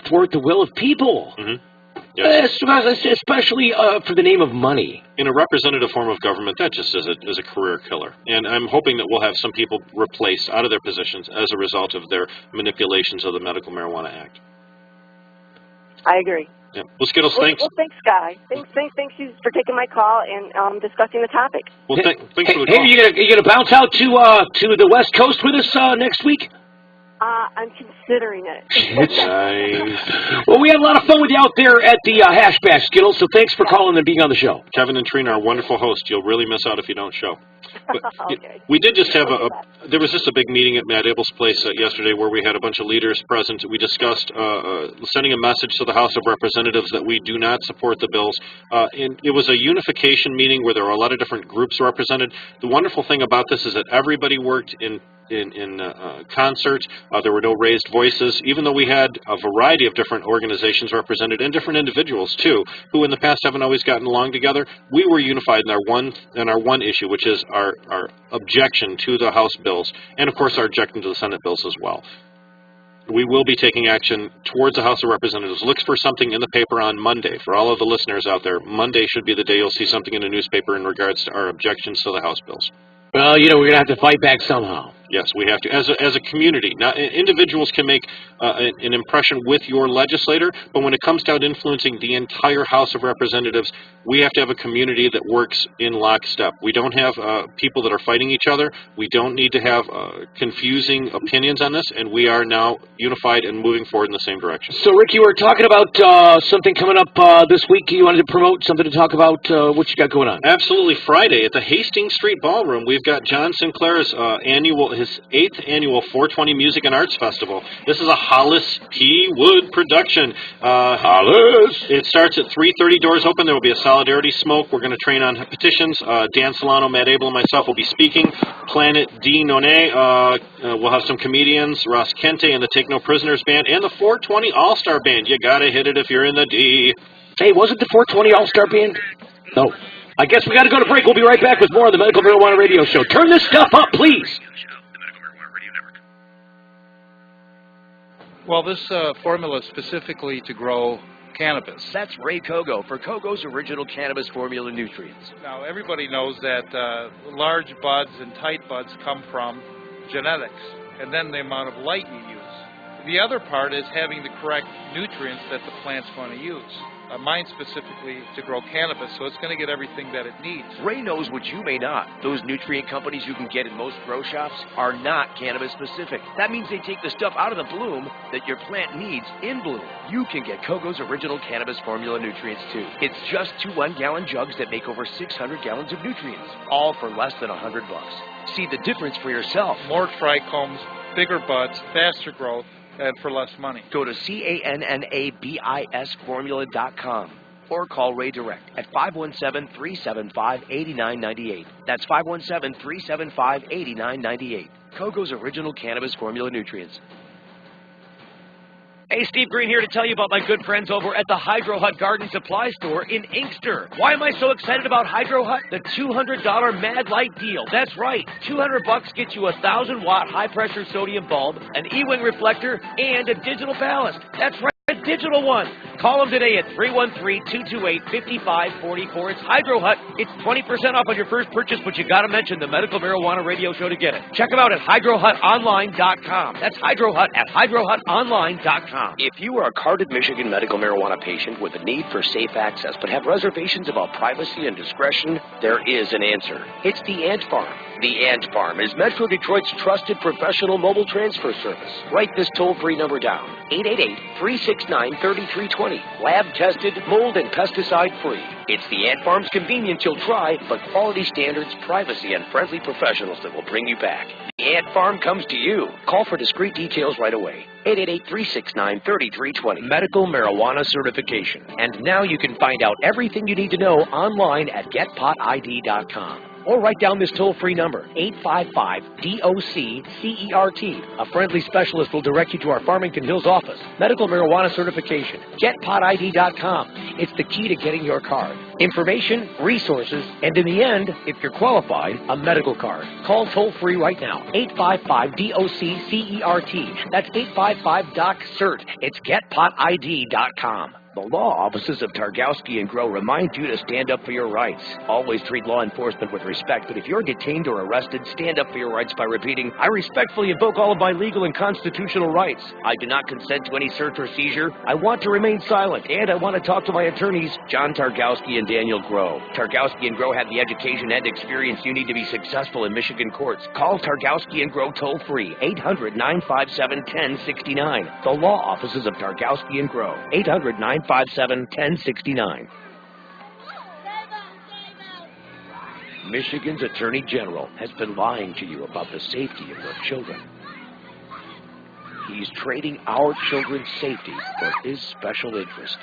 Speaker 2: thwart the will of people.
Speaker 6: Mm-hmm. Yes.
Speaker 2: Especially for the name of money.
Speaker 6: In a representative form of government, that just is a career killer. And I'm hoping that we'll have some people replaced out of their positions as a result of their manipulations of the Medical Marijuana Act.
Speaker 14: I agree.
Speaker 6: Yeah. Well, Skittles, thanks.
Speaker 14: Well, thanks, Guy. Thanks you for taking my call and discussing the topic.
Speaker 6: Well, thanks for the call.
Speaker 2: Hey, you gonna bounce out to the West Coast with us next week?
Speaker 14: I'm considering it.
Speaker 6: Nice.
Speaker 2: Well, we had a lot of fun with you out there at the Hash Bash, Skittles, so thanks for calling and being on the show.
Speaker 6: Kevin and Trina are wonderful hosts. You'll really miss out if you don't show. But
Speaker 14: Okay.
Speaker 6: we did just have there was just a big meeting at Matt Abel's place yesterday where we had a bunch of leaders present. We discussed sending a message to the House of Representatives that we do not support the bills. And it was a unification meeting where there were a lot of different groups represented. The wonderful thing about this is that everybody worked in concert. There were no raised voices, even though we had a variety of different organizations represented and different individuals too, who in the past haven't always gotten along together. We were unified in our one issue, which is our objection to the House bills, and of course our objection to the Senate bills as well. We will be taking action towards the House of Representatives. Look for something in the paper on Monday. For all of the listeners out there, Monday should be the day you'll see something in the newspaper in regards to our objections to the House bills.
Speaker 2: Well, we're going to have to fight back somehow.
Speaker 6: Yes, we have to, as a community. Now, individuals can make an impression with your legislator, but when it comes down to influencing the entire House of Representatives, we have to have a community that works in lockstep. We don't have people that are fighting each other. We don't need to have confusing opinions on this, and we are now unified and moving forward in the same direction.
Speaker 2: So, Rick, you were talking about something coming up this week. You wanted to promote something to talk about what you got going on.
Speaker 6: Absolutely. Friday at the Hastings Street Ballroom, we've got John Sinclair's his 8th annual 420 Music and Arts Festival. This is a Hollis P. Wood production.
Speaker 2: Hollis!
Speaker 6: It starts at 3:30, doors open. There will be a solidarity smoke. We're going to train on petitions. Dan Solano, Matt Abel, and myself will be speaking. Planet D. Nonnet. We'll have some comedians, Ross Kente and the Take No Prisoners Band, and the 420 All-Star Band. You got to hit it if you're in the D.
Speaker 2: Hey, was it the 420 All-Star Band? No. I guess we got to go to break. We'll be right back with more of the Medical Marijuana Radio Show. Turn this stuff up, please.
Speaker 4: Well, this formula is specifically to grow cannabis.
Speaker 3: That's Ray Kogo for Kogo's Original Cannabis Formula Nutrients.
Speaker 4: Now, everybody knows that large buds and tight buds come from genetics, and then the amount of light you use. The other part is having the correct nutrients that the plant's going to use. Mine specifically to grow cannabis, so it's going to get everything that it needs.
Speaker 2: Ray knows what you may not. Those nutrient companies you can get in most grow shops are not cannabis specific. That means they take the stuff out of the bloom that your plant needs in bloom. You can get Kogo's original cannabis formula nutrients too. It's just 2 1-gallon jugs that make over 600 gallons of nutrients, all for less than $100. See the difference for yourself.
Speaker 4: More trichomes, bigger buds, faster growth, and for less money.
Speaker 2: Go to CANNABISformula.com or call Ray direct at 517-375-8998. That's 517-375-8998. Kogo's original cannabis formula nutrients. Hey, Steve Greene here to tell you about my good friends over at the Hydro Hut Garden Supply Store in Inkster. Why am I so excited about Hydro Hut? The $200 Mad Light deal. That's right. $200 gets you a 1,000-watt high-pressure sodium bulb, an E-wing reflector, and a digital ballast. That's right. A digital one. Call them today at 313-228-5544. It's Hydro Hut. It's 20% off on your first purchase, but you got to mention the Medical Marijuana Radio Show to get it. Check them out at hydrohutonline.com. That's Hydro Hut at hydrohutonline.com. If you are a carded Michigan medical marijuana patient with a need for safe access but have reservations about privacy and discretion, there is an answer. It's the Ant Farm. The Ant Farm is Metro Detroit's trusted professional mobile transfer service. Write this toll-free number down, 888-369-3320. Lab-tested, mold and pesticide-free. It's the Ant Farm's convenience you'll try, but quality standards, privacy, and friendly professionals that will bring you back. The Ant Farm comes to you. Call for discreet details right away. 888-369-3320. Medical marijuana certification. And now you can find out everything you need to know online at getpotid.com. Or write down this toll-free number, 855-DOC-CERT. A friendly specialist will direct you to our Farmington Hills office. Medical marijuana certification. GetPotID.com. It's the key to getting your card. Information, resources, and in the end, if you're qualified, a medical card. Call toll-free right now, 855-DOC-CERT. That's 855-DOC-CERT. It's GetPotID.com. The law offices of Targowski and Grow remind you to stand up for your rights. Always treat law enforcement with respect, but if you're detained or arrested, stand up for your rights by repeating, I respectfully invoke all of my legal and constitutional rights. I do not consent to any search or seizure. I want to remain silent, and I want to talk to my attorneys, John Targowski and Daniel Grow. Targowski and Grow have the education and experience you need to be successful in Michigan courts. Call Targowski and Grow toll-free, 800-957-1069. The law offices of Targowski and Grow, 800-957-1069. Michigan's Attorney General has been lying to you about the safety of your children. He's trading our children's safety for his special interest.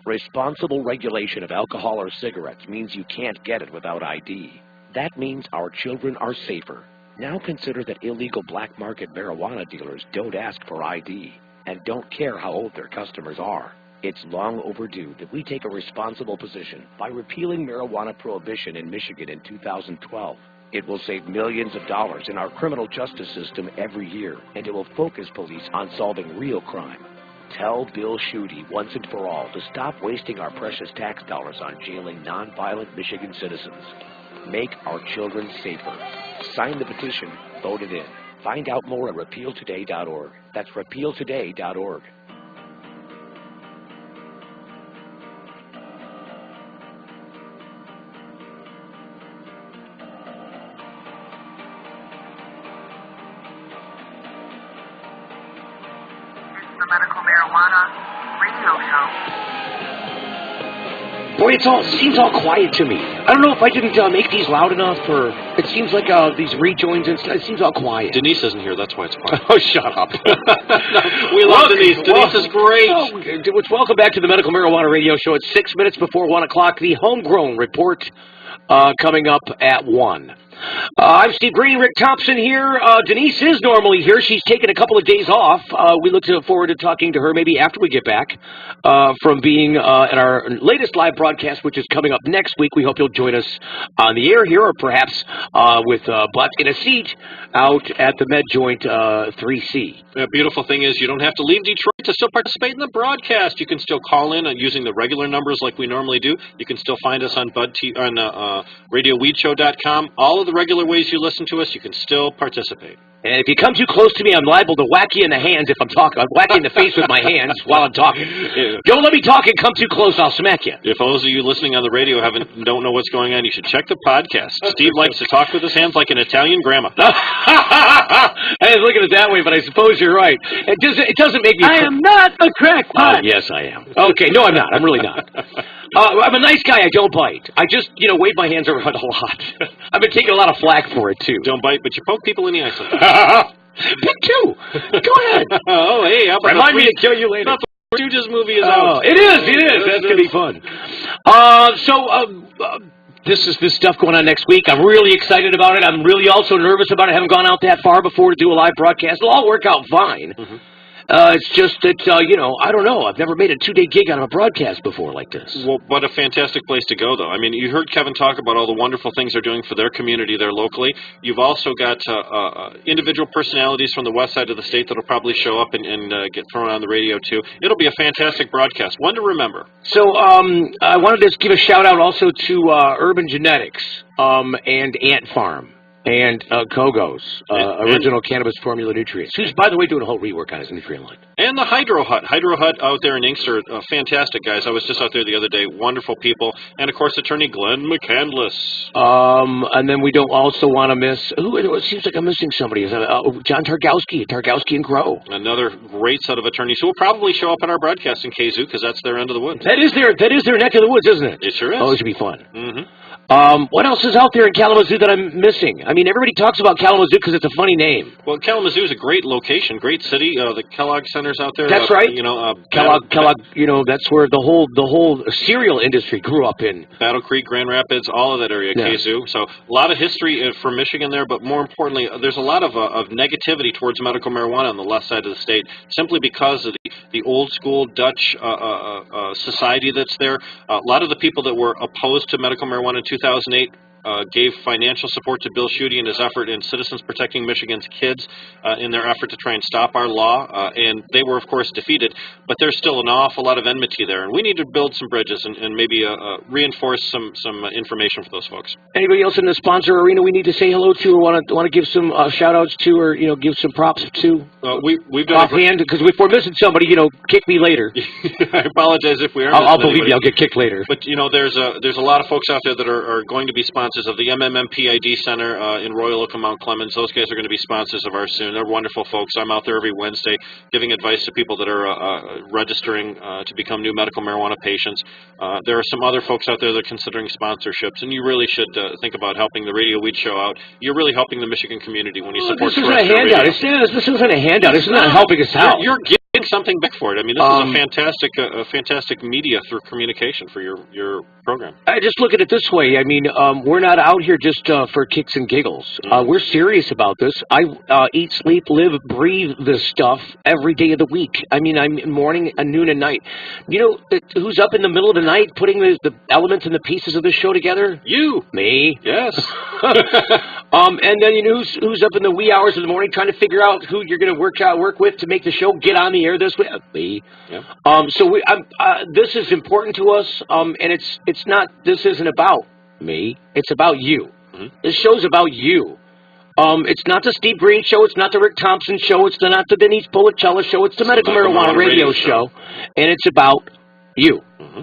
Speaker 2: Responsible regulation of alcohol or cigarettes means you can't get it without ID. That means our children are safer. Now consider that illegal black market marijuana dealers don't ask for ID and don't care how old their customers are. It's long overdue that we take a responsible position by repealing marijuana prohibition in Michigan in 2012. It will save millions of dollars in our criminal justice system every year, and it will focus police on solving real crime. Tell Bill Schuette once and for all to stop wasting our precious tax dollars on jailing nonviolent Michigan citizens. Make our children safer. Sign the petition. Vote it in. Find out more at repealtoday.org. That's repealtoday.org.
Speaker 5: The Medical Marijuana Radio Show.
Speaker 2: Boy, it seems all quiet to me. I don't know if I didn't make these loud enough, or it seems like these rejoins and stuff, it seems all quiet.
Speaker 6: Denise isn't here, that's why it's quiet.
Speaker 2: Oh, shut up.
Speaker 6: We love Denise. Denise is great.
Speaker 2: Welcome back to the Medical Marijuana Radio Show. It's 6 minutes before 1 o'clock. The Homegrown Report coming up at 1. I'm Steve Greene, Rick Thompson here. Denise is normally here. She's taken a couple of days off. We look forward to talking to her maybe after we get back from being at our latest live broadcast, which is coming up next week. We hope you'll join us on the air here, or perhaps with butts in a seat out at the Med Joint 3C.
Speaker 6: The beautiful thing is you don't have to leave Detroit to still participate in the broadcast. You can still call in using the regular numbers like we normally do. You can still find us on RadioWeedShow.com. All of follow the regular ways you listen to us, you can still participate.
Speaker 2: And if you come too close to me, I'm liable to whack you in the hands if I'm talking. I'm whacking the face with my hands while I'm talking. Don't let me talk and come too close, I'll smack you.
Speaker 6: If those of you listening on the radio don't know what's going on, you should check the podcast. Steve likes to talk with his hands like an Italian grandma.
Speaker 2: I didn't look at it that way, but I suppose you're right. It doesn't make me...
Speaker 1: I am not a crackpot.
Speaker 2: Yes, I am. Okay, no, I'm not. I'm really not. I'm a nice guy. I don't bite. I just, wave my hands around a lot. I've been taking a lot of flack for it, too.
Speaker 6: Don't bite, but you poke people in the eye sometimes.
Speaker 2: Pick two. Go ahead.
Speaker 6: Oh, hey, how about
Speaker 2: Remind me to kill you later.
Speaker 6: The Stooges movie is out.
Speaker 2: It is. That's going to be fun. This is this stuff going on next week. I'm really excited about it. I'm really also nervous about it. I haven't gone out that far before to do a live broadcast. It'll all work out fine. Mm-hmm. It's just that, I don't know. I've never made a 2-day gig on a broadcast before like this.
Speaker 6: Well, what a fantastic place to go, though. I mean, you heard Kevin talk about all the wonderful things they're doing for their community there locally. You've also got individual personalities from the west side of the state that'll probably show up and get thrown on the radio, too. It'll be a fantastic broadcast. One to remember.
Speaker 2: So I wanted to give a shout-out also to Urban Genetics and Ant Farm. And Kogo's, original cannabis formula nutrients, who's, by the way, doing a whole rework on his nutrient line.
Speaker 6: And the Hydro Hut. Hydro Hut out there in Inkster, fantastic guys. I was just out there the other day. Wonderful people. And, of course, attorney Glenn McCandless.
Speaker 2: And then we don't also want to miss, it seems like I'm missing somebody. Is that John Targowski and Grow.
Speaker 6: Another great set of attorneys who will probably show up on our broadcast in Kazoo because that's their end of the woods.
Speaker 2: That is their neck of the woods, isn't it?
Speaker 6: It sure is.
Speaker 2: Oh, it should be fun.
Speaker 6: Mm-hmm.
Speaker 2: What else is out there in Kalamazoo that I'm missing? I mean, everybody talks about Kalamazoo because it's a funny name.
Speaker 6: Well, Kalamazoo is a great location, great city. The Kellogg Center's out there.
Speaker 2: That's right. Kellogg. That's where the whole cereal industry grew up in.
Speaker 6: Battle Creek, Grand Rapids, all of that area, yeah. Kazoo. So a lot of history for Michigan there, but more importantly, there's a lot of negativity towards medical marijuana on the left side of the state, simply because of the old school Dutch society that's there. A lot of the people that were opposed to medical marijuana in 2008 gave financial support to Bill Schuette and his effort in Citizens Protecting Michigan's Kids in their effort to try and stop our law, and they were, of course, defeated, but there's still an awful lot of enmity there, and we need to build some bridges and maybe reinforce some information for those folks.
Speaker 2: Anybody else in the sponsor arena we need to say hello to or want to give some shout-outs to or, give some props to?
Speaker 6: We've done
Speaker 2: offhand, because if we're missing somebody, kick me later.
Speaker 6: I apologize if we are.
Speaker 2: I'll believe you. I'll get kicked later.
Speaker 6: But, there's a lot of folks out there that are going to be sponsors of the MMMPID Center in Royal Oak and Mount Clemens. Those guys are going to be sponsors of ours soon. They're wonderful folks. I'm out there every Wednesday giving advice to people that are registering to become new medical marijuana patients. There are some other folks out there that are considering sponsorships, and you really should think about helping the Radio Weed Show out. You're really helping the Michigan community when you support
Speaker 2: this isn't a handout. This isn't a handout. It's not helping us out.
Speaker 6: You're getting something back for it. I mean, this is a fantastic media through communication for your program.
Speaker 2: I just look at it this way. I mean, we're not out here just for kicks and giggles. We're serious about this. I eat, sleep, live, breathe this stuff every day of the week. I mean, I'm morning, noon, and night. Who's up in the middle of the night putting the elements and the pieces of this show together?
Speaker 6: You.
Speaker 2: Me.
Speaker 6: Yes.
Speaker 2: And then who's up in the wee hours of the morning trying to figure out who you're going to work with to make the show get on the air this week? Me. Yeah. So this is important to us, and it's not. This isn't about me. It's about you. Mm-hmm. This show's about you. It's not the Steve Greene show. It's not the Rick Thompson show. It's not the Denise Policella show. It's the Medical Marijuana Radio show, and it's about you. Mm-hmm.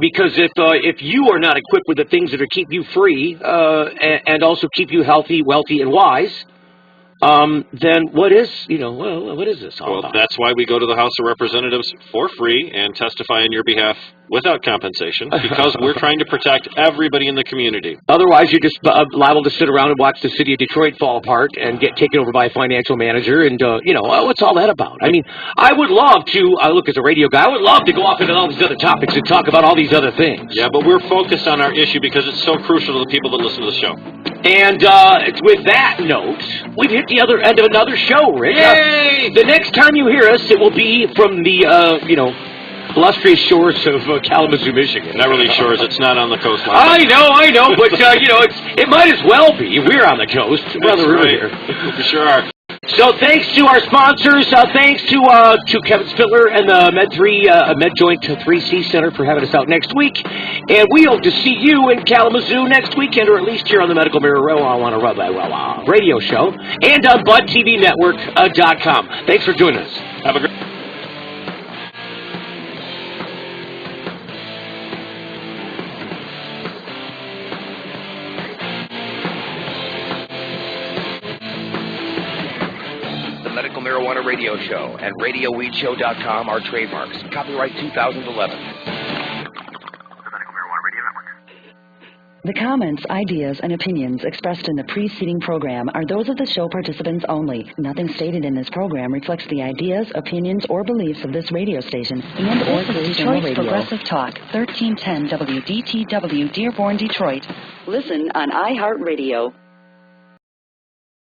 Speaker 2: Because if you are not equipped with the things that will keep you free and also keep you healthy, wealthy, and wise, then what is this all about?
Speaker 6: That's why we go to the House of Representatives for free and testify on your behalf without compensation, because we're trying to protect everybody in the community.
Speaker 2: Otherwise, you're just liable to sit around and watch the city of Detroit fall apart and get taken over by a financial manager, and, what's all that about? I mean, I would love to, look, as a radio guy, I would love to go off into all these other topics and talk about all these other things.
Speaker 6: Yeah, but we're focused on our issue because it's so crucial to the people that listen to the show.
Speaker 2: And with that note, we've hit the other end of another show, Rick.
Speaker 6: Yay!
Speaker 2: The next time you hear us, it will be from the, illustrious shores of Kalamazoo, Michigan.
Speaker 6: Not really shores. It's not on the coastline.
Speaker 2: I know, but, it might as well be. We're on the coast. Brother,
Speaker 6: right. We sure are.
Speaker 2: So thanks to our sponsors, thanks to Kevin Spitler and the MedJoint 3C Center for having us out next week. And we hope to see you in Kalamazoo next weekend, or at least here on the Medical Marijuana radio show, and on ButtTVNetwork.com. Thanks for joining us. Have a great
Speaker 3: Marijuana Radio Show and RadioWeedShow.com are trademarks. Copyright 2011.
Speaker 13: The comments, ideas, and opinions expressed in the preceding program are those of the show participants only. Nothing stated in this program reflects the ideas, opinions, or beliefs of this radio station and or Detroit's Radio. Progressive Talk, 1310 WDTW, Dearborn, Detroit. Listen on iHeartRadio.